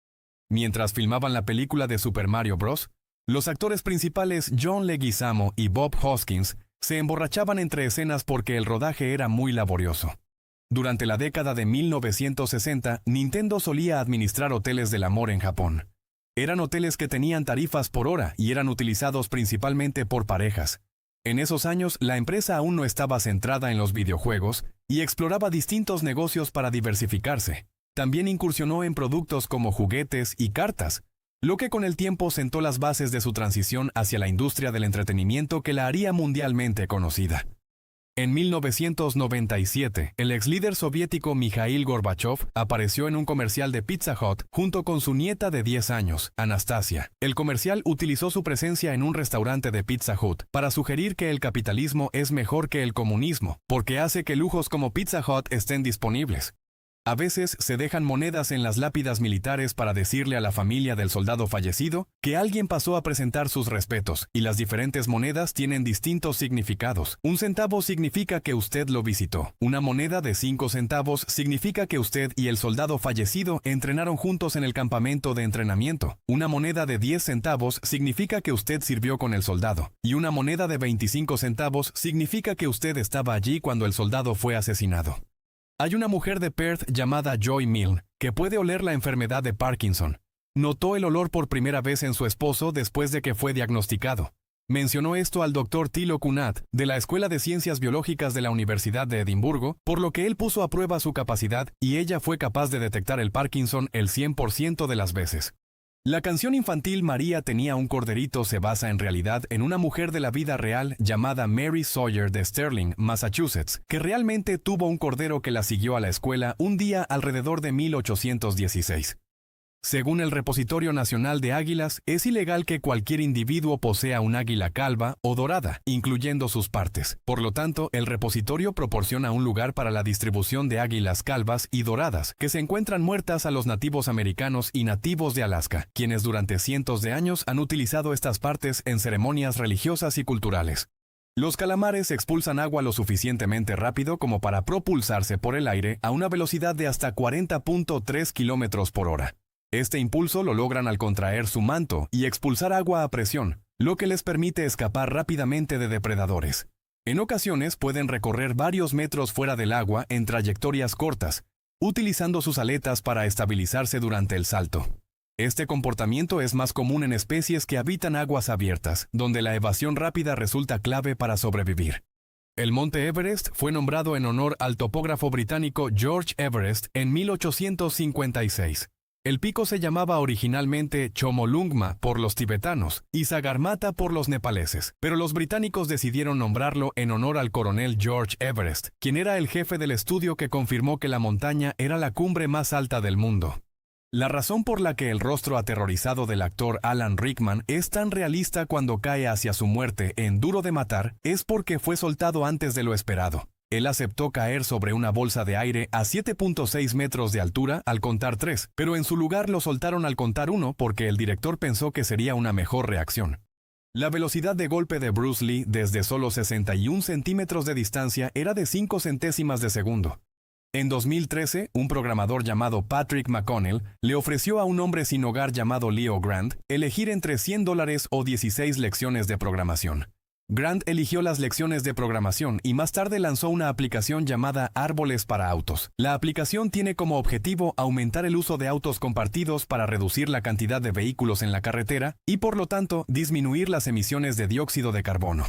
Mientras filmaban la película de Super Mario Bros., los actores principales John Leguizamo y Bob Hoskins se emborrachaban entre escenas porque el rodaje era muy laborioso. Durante la década de 1960, Nintendo solía administrar hoteles del amor en Japón. Eran hoteles que tenían tarifas por hora y eran utilizados principalmente por parejas. En esos años, la empresa aún no estaba centrada en los videojuegos y exploraba distintos negocios para diversificarse. También incursionó en productos como juguetes y cartas, lo que con el tiempo sentó las bases de su transición hacia la industria del entretenimiento que la haría mundialmente conocida. En 1997, el ex líder soviético Mikhail Gorbachev apareció en un comercial de Pizza Hut junto con su nieta de 10 años, Anastasia. El comercial utilizó su presencia en un restaurante de Pizza Hut para sugerir que el capitalismo es mejor que el comunismo, porque hace que lujos como Pizza Hut estén disponibles. A veces se dejan monedas en las lápidas militares para decirle a la familia del soldado fallecido que alguien pasó a presentar sus respetos, y las diferentes monedas tienen distintos significados. Un centavo significa que usted lo visitó. Una moneda de 5 centavos significa que usted y el soldado fallecido entrenaron juntos en el campamento de entrenamiento. Una moneda de 10 centavos significa que usted sirvió con el soldado. Y una moneda de 25 centavos significa que usted estaba allí cuando el soldado fue asesinado. Hay una mujer de Perth llamada Joy Milne que puede oler la enfermedad de Parkinson. Notó el olor por primera vez en su esposo después de que fue diagnosticado. Mencionó esto al Dr. Thilo Kunat, de la Escuela de Ciencias Biológicas de la Universidad de Edimburgo, por lo que él puso a prueba su capacidad y ella fue capaz de detectar el Parkinson el 100% de las veces. La canción infantil María tenía un corderito se basa en realidad en una mujer de la vida real llamada Mary Sawyer de Sterling, Massachusetts, que realmente tuvo un cordero que la siguió a la escuela un día alrededor de 1816. Según el Repositorio Nacional de Águilas, es ilegal que cualquier individuo posea un águila calva o dorada, incluyendo sus partes. Por lo tanto, el repositorio proporciona un lugar para la distribución de águilas calvas y doradas, que se encuentran muertas a los nativos americanos y nativos de Alaska, quienes durante cientos de años han utilizado estas partes en ceremonias religiosas y culturales. Los calamares expulsan agua lo suficientemente rápido como para propulsarse por el aire a una velocidad de hasta 40.3 km por hora. Este impulso lo logran al contraer su manto y expulsar agua a presión, lo que les permite escapar rápidamente de depredadores. En ocasiones pueden recorrer varios metros fuera del agua en trayectorias cortas, utilizando sus aletas para estabilizarse durante el salto. Este comportamiento es más común en especies que habitan aguas abiertas, donde la evasión rápida resulta clave para sobrevivir. El monte Everest fue nombrado en honor al topógrafo británico George Everest en 1856. El pico se llamaba originalmente Chomolungma por los tibetanos y Sagarmatha por los nepaleses, pero los británicos decidieron nombrarlo en honor al coronel George Everest, quien era el jefe del estudio que confirmó que la montaña era la cumbre más alta del mundo. La razón por la que el rostro aterrorizado del actor Alan Rickman es tan realista cuando cae hacia su muerte en Duro de Matar es porque fue soltado antes de lo esperado. Él aceptó caer sobre una bolsa de aire a 7.6 metros de altura al contar 3, pero en su lugar lo soltaron al contar 1 porque el director pensó que sería una mejor reacción. La velocidad de golpe de Bruce Lee desde solo 61 centímetros de distancia era de 5 centésimas de segundo. En 2013, un programador llamado Patrick McConnell le ofreció a un hombre sin hogar llamado Leo Grant elegir entre $100 o 16 lecciones de programación. Grant eligió las lecciones de programación y más tarde lanzó una aplicación llamada Árboles para Autos. La aplicación tiene como objetivo aumentar el uso de autos compartidos para reducir la cantidad de vehículos en la carretera y por lo tanto disminuir las emisiones de dióxido de carbono.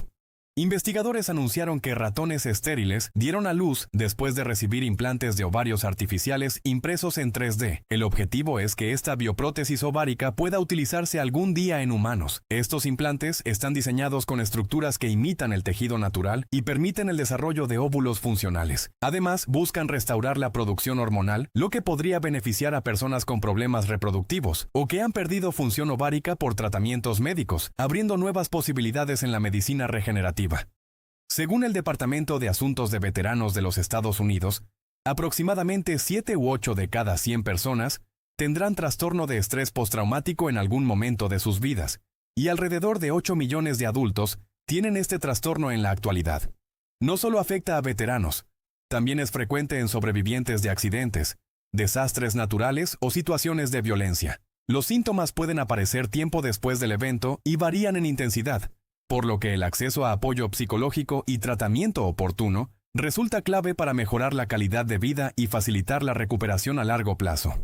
Investigadores anunciaron que ratones estériles dieron a luz después de recibir implantes de ovarios artificiales impresos en 3D. El objetivo es que esta bioprótesis ovárica pueda utilizarse algún día en humanos. Estos implantes están diseñados con estructuras que imitan el tejido natural y permiten el desarrollo de óvulos funcionales. Además, buscan restaurar la producción hormonal, lo que podría beneficiar a personas con problemas reproductivos o que han perdido función ovárica por tratamientos médicos, abriendo nuevas posibilidades en la medicina regenerativa. Según el Departamento de Asuntos de Veteranos de los Estados Unidos, aproximadamente 7 u 8 de cada 100 personas tendrán trastorno de estrés postraumático en algún momento de sus vidas, y alrededor de 8 millones de adultos tienen este trastorno en la actualidad. No solo afecta a veteranos, también es frecuente en sobrevivientes de accidentes, desastres naturales o situaciones de violencia. Los síntomas pueden aparecer tiempo después del evento y varían en intensidad, por lo que el acceso a apoyo psicológico y tratamiento oportuno resulta clave para mejorar la calidad de vida y facilitar la recuperación a largo plazo.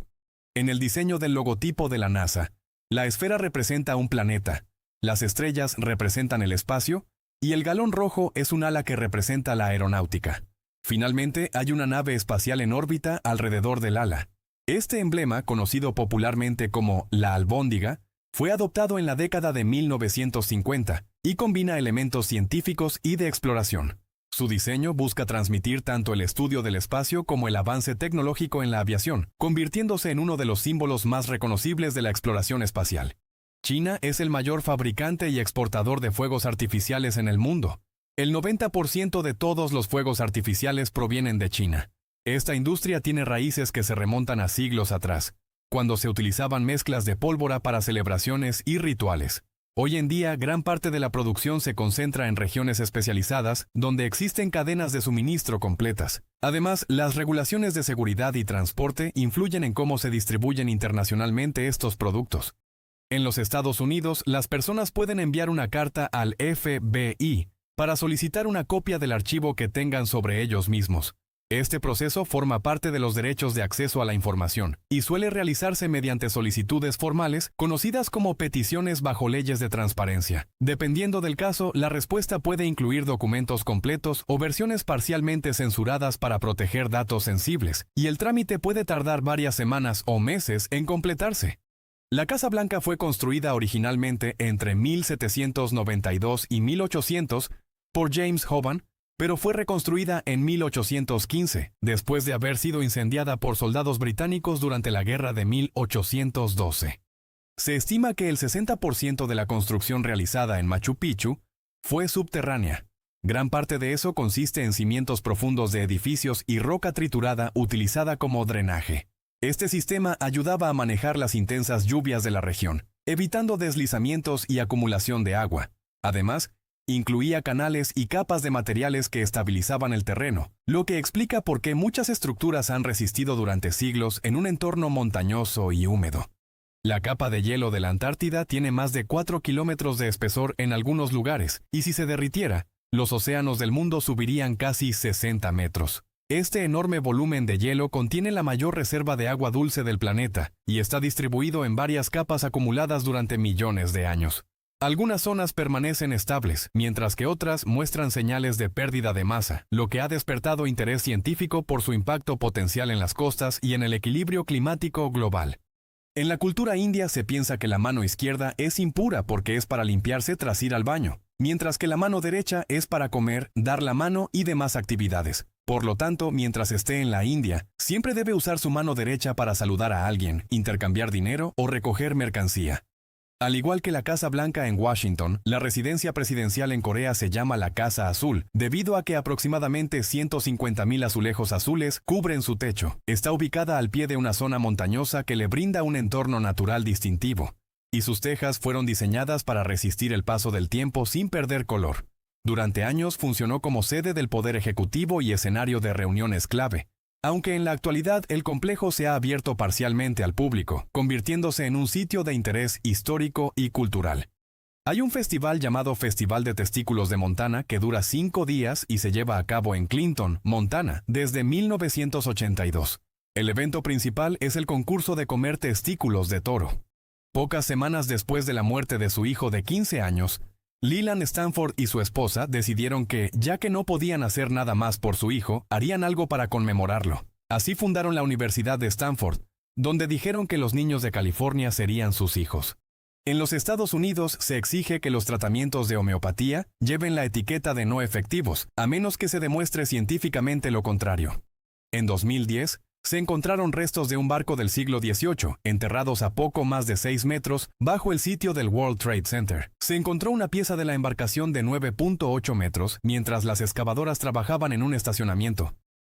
En el diseño del logotipo de la NASA, La esfera representa un planeta, las estrellas representan el espacio, y el galón rojo es un ala que representa la aeronáutica. Finalmente, hay una nave espacial en órbita alrededor del ala. Este emblema, conocido popularmente como la albóndiga, fue adoptado en la década de 1950 y combina elementos científicos y de exploración. Su diseño busca transmitir tanto el estudio del espacio como el avance tecnológico en la aviación, convirtiéndose en uno de los símbolos más reconocibles de la exploración espacial. China es el mayor fabricante y exportador de fuegos artificiales en el mundo. El 90% de todos los fuegos artificiales provienen de China. Esta industria tiene raíces que se remontan a siglos atrás, cuando se utilizaban mezclas de pólvora para celebraciones y rituales. Hoy en día, gran parte de la producción se concentra en regiones especializadas, donde existen cadenas de suministro completas. Además, las regulaciones de seguridad y transporte influyen en cómo se distribuyen internacionalmente estos productos. En los Estados Unidos, las personas pueden enviar una carta al FBI para solicitar una copia del archivo que tengan sobre ellos mismos. Este proceso forma parte de los derechos de acceso a la información y suele realizarse mediante solicitudes formales conocidas como peticiones bajo leyes de transparencia. Dependiendo del caso, la respuesta puede incluir documentos completos o versiones parcialmente censuradas para proteger datos sensibles, y el trámite puede tardar varias semanas o meses en completarse. La Casa Blanca fue construida originalmente entre 1792 y 1800 por James Hoban, pero fue reconstruida en 1815, después de haber sido incendiada por soldados británicos durante la Guerra de 1812. Se estima que el 60% de la construcción realizada en Machu Picchu fue subterránea. Gran parte de eso consiste en cimientos profundos de edificios y roca triturada utilizada como drenaje. Este sistema ayudaba a manejar las intensas lluvias de la región, evitando deslizamientos y acumulación de agua. Además, incluía canales y capas de materiales que estabilizaban el terreno, lo que explica por qué muchas estructuras han resistido durante siglos en un entorno montañoso y húmedo. La capa de hielo de la Antártida tiene más de 4 kilómetros de espesor en algunos lugares, y si se derritiera, los océanos del mundo subirían casi 60 metros. Este enorme volumen de hielo contiene la mayor reserva de agua dulce del planeta, y está distribuido en varias capas acumuladas durante millones de años. Algunas zonas permanecen estables, mientras que otras muestran señales de pérdida de masa, lo que ha despertado interés científico por su impacto potencial en las costas y en el equilibrio climático global. En la cultura india se piensa que la mano izquierda es impura porque es para limpiarse tras ir al baño, mientras que la mano derecha es para comer, dar la mano y demás actividades. Por lo tanto, mientras esté en la India, siempre debe usar su mano derecha para saludar a alguien, intercambiar dinero o recoger mercancía. Al igual que la Casa Blanca en Washington, la residencia presidencial en Corea se llama la Casa Azul, debido a que aproximadamente 150,000 azulejos azules cubren su techo. Está ubicada al pie de una zona montañosa que le brinda un entorno natural distintivo, y sus tejas fueron diseñadas para resistir el paso del tiempo sin perder color. Durante años funcionó como sede del Poder Ejecutivo y escenario de reuniones clave, aunque en la actualidad el complejo se ha abierto parcialmente al público, convirtiéndose en un sitio de interés histórico y cultural. Hay un festival llamado Festival de Testículos de Montana que dura 5 días y se lleva a cabo en Clinton, Montana, desde 1982. El evento principal es el concurso de comer testículos de toro. Pocas semanas después de la muerte de su hijo de 15 años, Leland Stanford y su esposa decidieron que, ya que no podían hacer nada más por su hijo, harían algo para conmemorarlo. Así fundaron la Universidad de Stanford, donde dijeron que los niños de California serían sus hijos. En los Estados Unidos se exige que los tratamientos de homeopatía lleven la etiqueta de no efectivos, a menos que se demuestre científicamente lo contrario. En 2010, se encontraron restos de un barco del siglo XVIII, enterrados a poco más de 6 metros, bajo el sitio del World Trade Center. Se encontró una pieza de la embarcación de 9.8 metros, mientras las excavadoras trabajaban en un estacionamiento.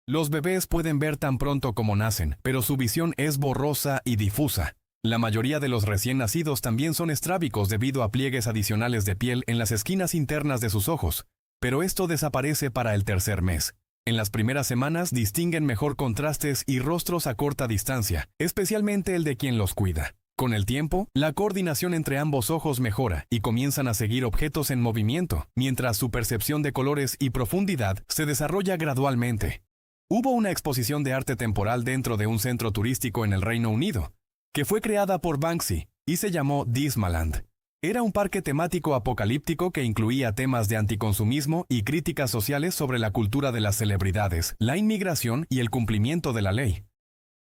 Los bebés pueden ver tan pronto como nacen, pero su visión es borrosa y difusa. La mayoría de los recién nacidos también son estrábicos debido a pliegues adicionales de piel en las esquinas internas de sus ojos, pero esto desaparece para el tercer mes. En las primeras semanas distinguen mejor contrastes y rostros a corta distancia, especialmente el de quien los cuida. Con el tiempo, la coordinación entre ambos ojos mejora y comienzan a seguir objetos en movimiento, mientras su percepción de colores y profundidad se desarrolla gradualmente. Hubo una exposición de arte temporal dentro de un centro turístico en el Reino Unido, que fue creada por Banksy, y se llamó Dismaland. Era un parque temático apocalíptico que incluía temas de anticonsumismo y críticas sociales sobre la cultura de las celebridades, la inmigración y el cumplimiento de la ley.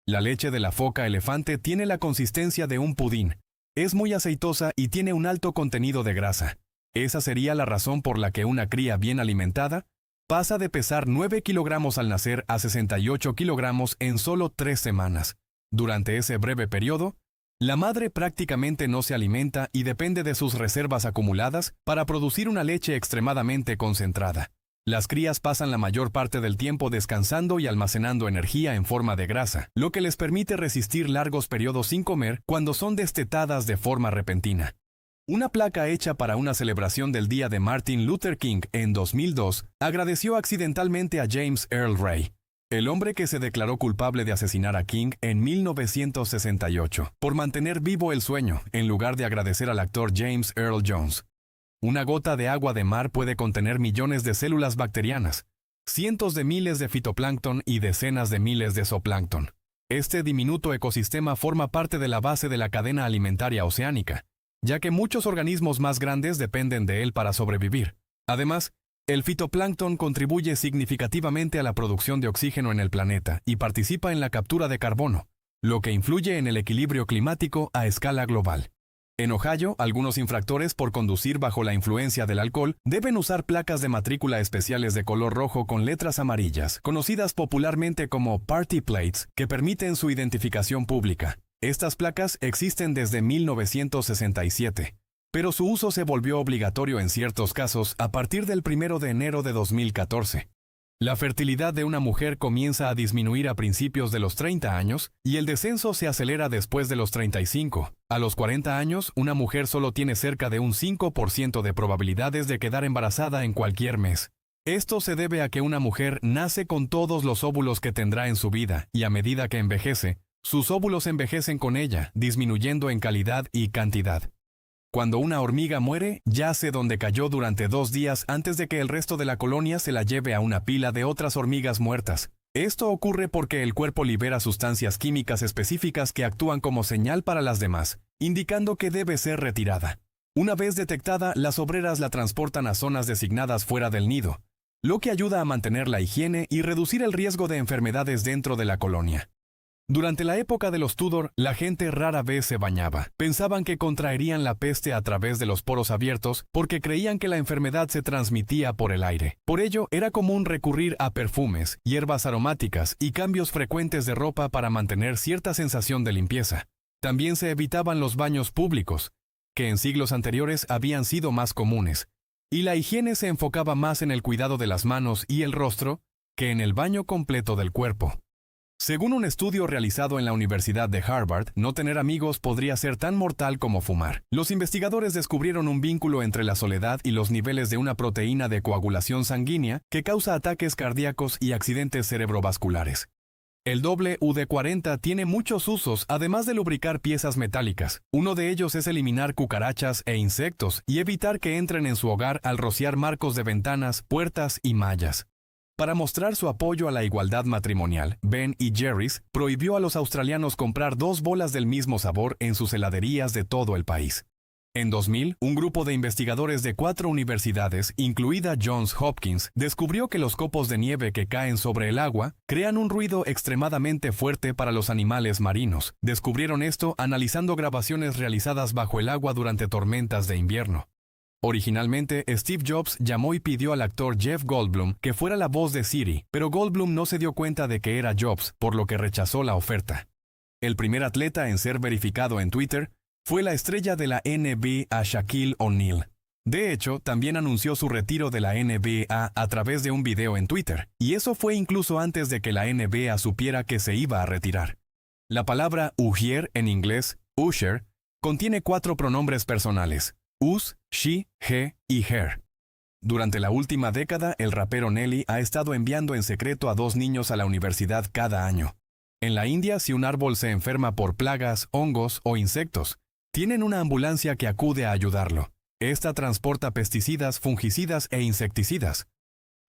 La leche de la foca elefante tiene la consistencia de un pudín. Es muy aceitosa y tiene un alto contenido de grasa. Esa sería la razón por la que una cría bien alimentada pasa de pesar 9 kilogramos al nacer a 68 kilogramos en solo 3 semanas. Durante ese breve periodo, la madre prácticamente no se alimenta y depende de sus reservas acumuladas para producir una leche extremadamente concentrada. Las crías pasan la mayor parte del tiempo descansando y almacenando energía en forma de grasa, lo que les permite resistir largos periodos sin comer cuando son destetadas de forma repentina. Una placa hecha para una celebración del día de Martin Luther King en 2002 agradeció accidentalmente a James Earl Ray, el hombre que se declaró culpable de asesinar a King en 1968, por mantener vivo el sueño, en lugar de agradecer al actor James Earl Jones. Una gota de agua de mar puede contener millones de células bacterianas, cientos de miles de fitoplancton y decenas de miles de zooplancton. Este diminuto ecosistema forma parte de la base de la cadena alimentaria oceánica, ya que muchos organismos más grandes dependen de él para sobrevivir. Además, el fitoplancton contribuye significativamente a la producción de oxígeno en el planeta y participa en la captura de carbono, lo que influye en el equilibrio climático a escala global. En Ohio, algunos infractores por conducir bajo la influencia del alcohol deben usar placas de matrícula especiales de color rojo con letras amarillas, conocidas popularmente como party plates, que permiten su identificación pública. Estas placas existen desde 1967, pero su uso se volvió obligatorio en ciertos casos a partir del 1 de enero de 2014. La fertilidad de una mujer comienza a disminuir a principios de los 30 años y el descenso se acelera después de los 35. A los 40 años, una mujer solo tiene cerca de un 5% de probabilidades de quedar embarazada en cualquier mes. Esto se debe a que una mujer nace con todos los óvulos que tendrá en su vida y a medida que envejece, sus óvulos envejecen con ella, disminuyendo en calidad y cantidad. Cuando una hormiga muere, yace donde cayó durante 2 días antes de que el resto de la colonia se la lleve a una pila de otras hormigas muertas. Esto ocurre porque el cuerpo libera sustancias químicas específicas que actúan como señal para las demás, indicando que debe ser retirada. Una vez detectada, las obreras la transportan a zonas designadas fuera del nido, lo que ayuda a mantener la higiene y reducir el riesgo de enfermedades dentro de la colonia. Durante la época de los Tudor, la gente rara vez se bañaba. Pensaban que contraerían la peste a través de los poros abiertos porque creían que la enfermedad se transmitía por el aire. Por ello, era común recurrir a perfumes, hierbas aromáticas y cambios frecuentes de ropa para mantener cierta sensación de limpieza. También se evitaban los baños públicos, que en siglos anteriores habían sido más comunes, y la higiene se enfocaba más en el cuidado de las manos y el rostro que en el baño completo del cuerpo. Según un estudio realizado en la Universidad de Harvard, no tener amigos podría ser tan mortal como fumar. Los investigadores descubrieron un vínculo entre la soledad y los niveles de una proteína de coagulación sanguínea que causa ataques cardíacos y accidentes cerebrovasculares. El WD-40 tiene muchos usos, además de lubricar piezas metálicas. Uno de ellos es eliminar cucarachas e insectos y evitar que entren en su hogar al rociar marcos de ventanas, puertas y mallas. Para mostrar su apoyo a la igualdad matrimonial, Ben & Jerry's prohibió a los australianos comprar 2 bolas del mismo sabor en sus heladerías de todo el país. En 2000, un grupo de investigadores de 4 universidades, incluida Johns Hopkins, descubrió que los copos de nieve que caen sobre el agua crean un ruido extremadamente fuerte para los animales marinos. Descubrieron esto analizando grabaciones realizadas bajo el agua durante tormentas de invierno. Originalmente, Steve Jobs llamó y pidió al actor Jeff Goldblum que fuera la voz de Siri, pero Goldblum no se dio cuenta de que era Jobs, por lo que rechazó la oferta. El primer atleta en ser verificado en Twitter fue la estrella de la NBA Shaquille O'Neal. De hecho, también anunció su retiro de la NBA a través de un video en Twitter, y eso fue incluso antes de que la NBA supiera que se iba a retirar. La palabra ujier en inglés, usher, contiene 4 pronombres personales: us, she, he y her. Durante la última década, el rapero Nelly ha estado enviando en secreto a 2 niños a la universidad cada año. En la India, si un árbol se enferma por plagas, hongos o insectos, tienen una ambulancia que acude a ayudarlo. Esta transporta pesticidas, fungicidas e insecticidas.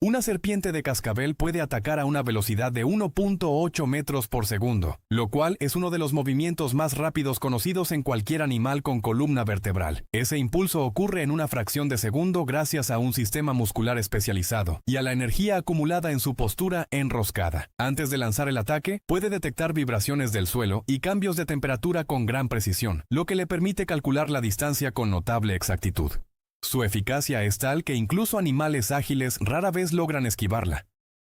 Una serpiente de cascabel puede atacar a una velocidad de 1.8 metros por segundo, lo cual es uno de los movimientos más rápidos conocidos en cualquier animal con columna vertebral. Ese impulso ocurre en una fracción de segundo gracias a un sistema muscular especializado y a la energía acumulada en su postura enroscada. Antes de lanzar el ataque, puede detectar vibraciones del suelo y cambios de temperatura con gran precisión, lo que le permite calcular la distancia con notable exactitud. Su eficacia es tal que incluso animales ágiles rara vez logran esquivarla.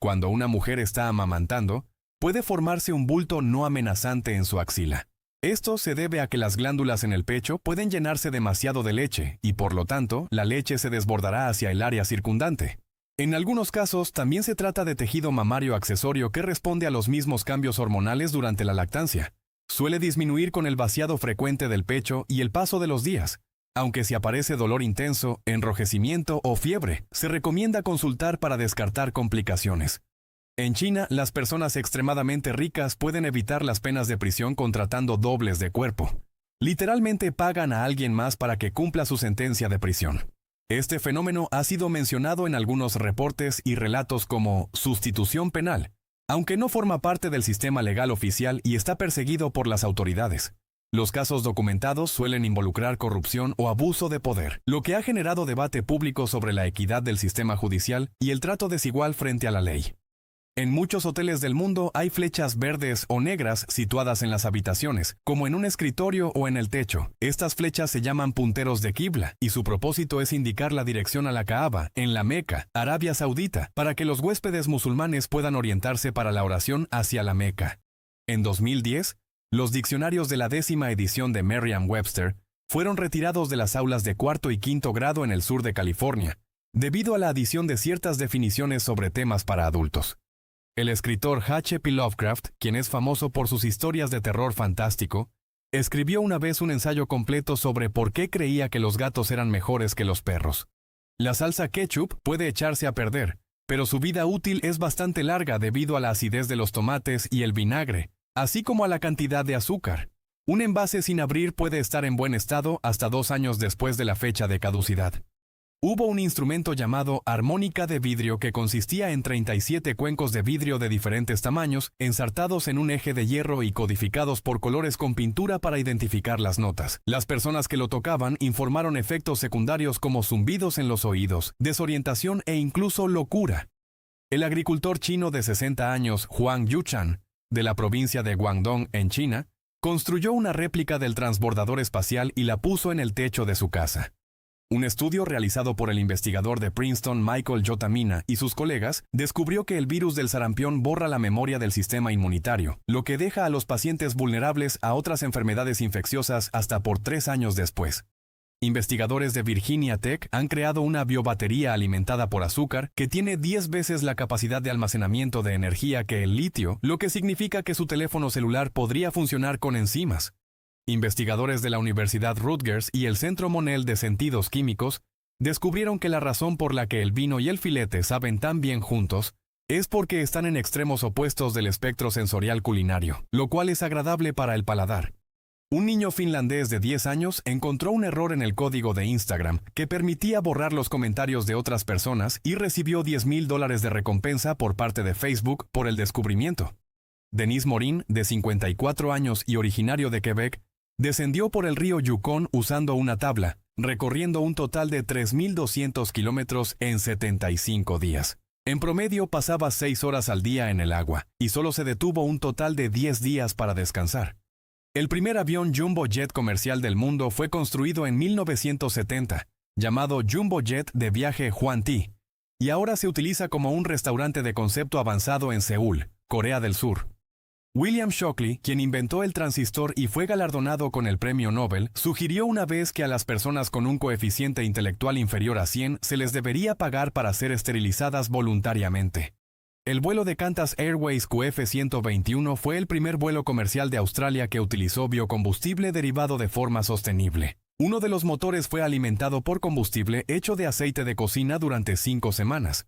Cuando una mujer está amamantando, puede formarse un bulto no amenazante en su axila. Esto se debe a que las glándulas en el pecho pueden llenarse demasiado de leche y por lo tanto la leche se desbordará hacia el área circundante. En algunos casos también se trata de tejido mamario accesorio que responde a los mismos cambios hormonales durante la lactancia. Suele disminuir con el vaciado frecuente del pecho y el paso de los días. Aunque si aparece dolor intenso, enrojecimiento o fiebre, se recomienda consultar para descartar complicaciones. En China, las personas extremadamente ricas pueden evitar las penas de prisión contratando dobles de cuerpo. Literalmente pagan a alguien más para que cumpla su sentencia de prisión. Este fenómeno ha sido mencionado en algunos reportes y relatos como sustitución penal, aunque no forma parte del sistema legal oficial y está perseguido por las autoridades. Los casos documentados suelen involucrar corrupción o abuso de poder, lo que ha generado debate público sobre la equidad del sistema judicial y el trato desigual frente a la ley. En muchos hoteles del mundo hay flechas verdes o negras situadas en las habitaciones, como en un escritorio o en el techo. Estas flechas se llaman punteros de Qibla y su propósito es indicar la dirección a la Kaaba, en la Meca, Arabia Saudita, para que los huéspedes musulmanes puedan orientarse para la oración hacia la Meca. En 2010, los diccionarios de la 10ª edición de Merriam-Webster fueron retirados de las aulas de cuarto y quinto grado en el sur de California, debido a la adición de ciertas definiciones sobre temas para adultos. El escritor H.P. Lovecraft, quien es famoso por sus historias de terror fantástico, escribió una vez un ensayo completo sobre por qué creía que los gatos eran mejores que los perros. La salsa ketchup puede echarse a perder, pero su vida útil es bastante larga debido a la acidez de los tomates y el vinagre, así como a la cantidad de azúcar. Un envase sin abrir puede estar en buen estado hasta 2 años después de la fecha de caducidad. Hubo un instrumento llamado armónica de vidrio que consistía en 37 cuencos de vidrio de diferentes tamaños, ensartados en un eje de hierro y codificados por colores con pintura para identificar las notas. Las personas que lo tocaban informaron efectos secundarios como zumbidos en los oídos, desorientación e incluso locura. El agricultor chino de 60 años, Huang Yuchan, de la provincia de Guangdong, en China, construyó una réplica del transbordador espacial y la puso en el techo de su casa. Un estudio realizado por el investigador de Princeton Michael J. Mina y sus colegas descubrió que el virus del sarampión borra la memoria del sistema inmunitario, lo que deja a los pacientes vulnerables a otras enfermedades infecciosas hasta por 3 años después. Investigadores de Virginia Tech han creado una biobatería alimentada por azúcar que tiene 10 veces la capacidad de almacenamiento de energía que el litio, lo que significa que su teléfono celular podría funcionar con enzimas. Investigadores de la Universidad Rutgers y el Centro Monell de Sentidos Químicos descubrieron que la razón por la que el vino y el filete saben tan bien juntos es porque están en extremos opuestos del espectro sensorial culinario, lo cual es agradable para el paladar. Un niño finlandés de 10 años encontró un error en el código de Instagram que permitía borrar los comentarios de otras personas y recibió $10,000 de recompensa por parte de Facebook por el descubrimiento. Denise Morin, de 54 años y originario de Quebec, descendió por el río Yukon usando una tabla, recorriendo un total de 3,200 kilómetros en 75 días. En promedio pasaba 6 horas al día en el agua, y solo se detuvo un total de 10 días para descansar. El primer avión Jumbo Jet comercial del mundo fue construido en 1970, llamado Jumbo Jet de viaje Juan T., y ahora se utiliza como un restaurante de concepto avanzado en Seúl, Corea del Sur. William Shockley, quien inventó el transistor y fue galardonado con el premio Nobel, sugirió una vez que a las personas con un coeficiente intelectual inferior a 100 se les debería pagar para ser esterilizadas voluntariamente. El vuelo de Qantas Airways QF-121 fue el primer vuelo comercial de Australia que utilizó biocombustible derivado de forma sostenible. Uno de los motores fue alimentado por combustible hecho de aceite de cocina durante 5 semanas.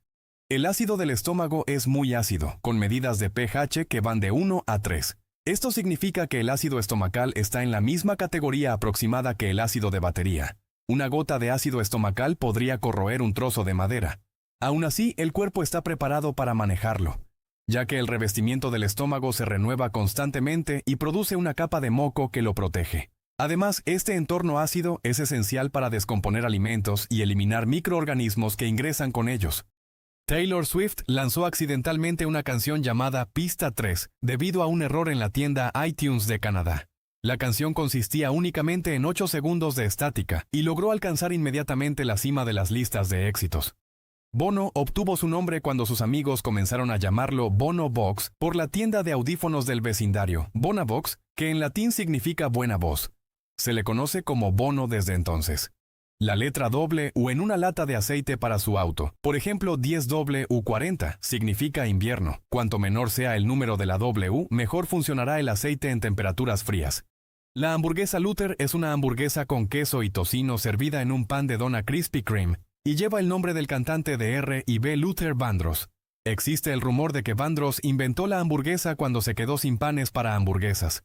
El ácido del estómago es muy ácido, con medidas de pH que van de 1 a 3. Esto significa que el ácido estomacal está en la misma categoría aproximada que el ácido de batería. Una gota de ácido estomacal podría corroer un trozo de madera. Aún así, el cuerpo está preparado para manejarlo, ya que el revestimiento del estómago se renueva constantemente y produce una capa de moco que lo protege. Además, este entorno ácido es esencial para descomponer alimentos y eliminar microorganismos que ingresan con ellos. Taylor Swift lanzó accidentalmente una canción llamada Pista 3 debido a un error en la tienda iTunes de Canadá. La canción consistía únicamente en 8 segundos de estática y logró alcanzar inmediatamente la cima de las listas de éxitos. Bono obtuvo su nombre cuando sus amigos comenzaron a llamarlo Bono Box por la tienda de audífonos del vecindario, Bonabox, que en latín significa buena voz. Se le conoce como Bono desde entonces. La letra W en una lata de aceite para su auto, por ejemplo 10W40, significa invierno. Cuanto menor sea el número de la W, mejor funcionará el aceite en temperaturas frías. La hamburguesa Luther es una hamburguesa con queso y tocino servida en un pan de dona Krispy Kreme, y lleva el nombre del cantante de R&B Luther Vandross. Existe el rumor de que Vandross inventó la hamburguesa cuando se quedó sin panes para hamburguesas.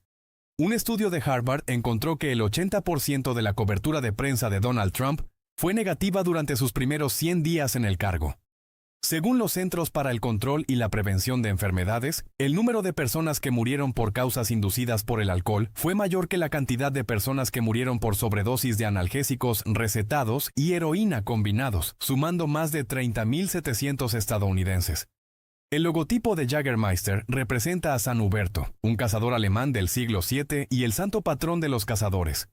Un estudio de Harvard encontró que el 80% de la cobertura de prensa de Donald Trump fue negativa durante sus primeros 100 días en el cargo. Según los Centros para el Control y la Prevención de Enfermedades, el número de personas que murieron por causas inducidas por el alcohol fue mayor que la cantidad de personas que murieron por sobredosis de analgésicos recetados y heroína combinados, sumando más de 30.700 estadounidenses. El logotipo de Jägermeister representa a San Huberto, un cazador alemán del siglo VII y el santo patrón de los cazadores.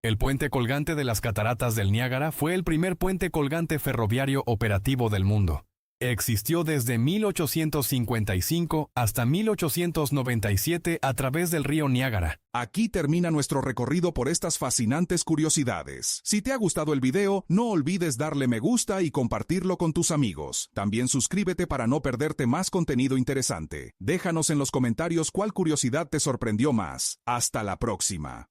El puente colgante de las cataratas del Niágara fue el primer puente colgante ferroviario operativo del mundo. Existió desde 1855 hasta 1897 a través del río Niágara. Aquí termina nuestro recorrido por estas fascinantes curiosidades. Si te ha gustado el video, no olvides darle me gusta y compartirlo con tus amigos. También suscríbete para no perderte más contenido interesante. Déjanos en los comentarios cuál curiosidad te sorprendió más. Hasta la próxima.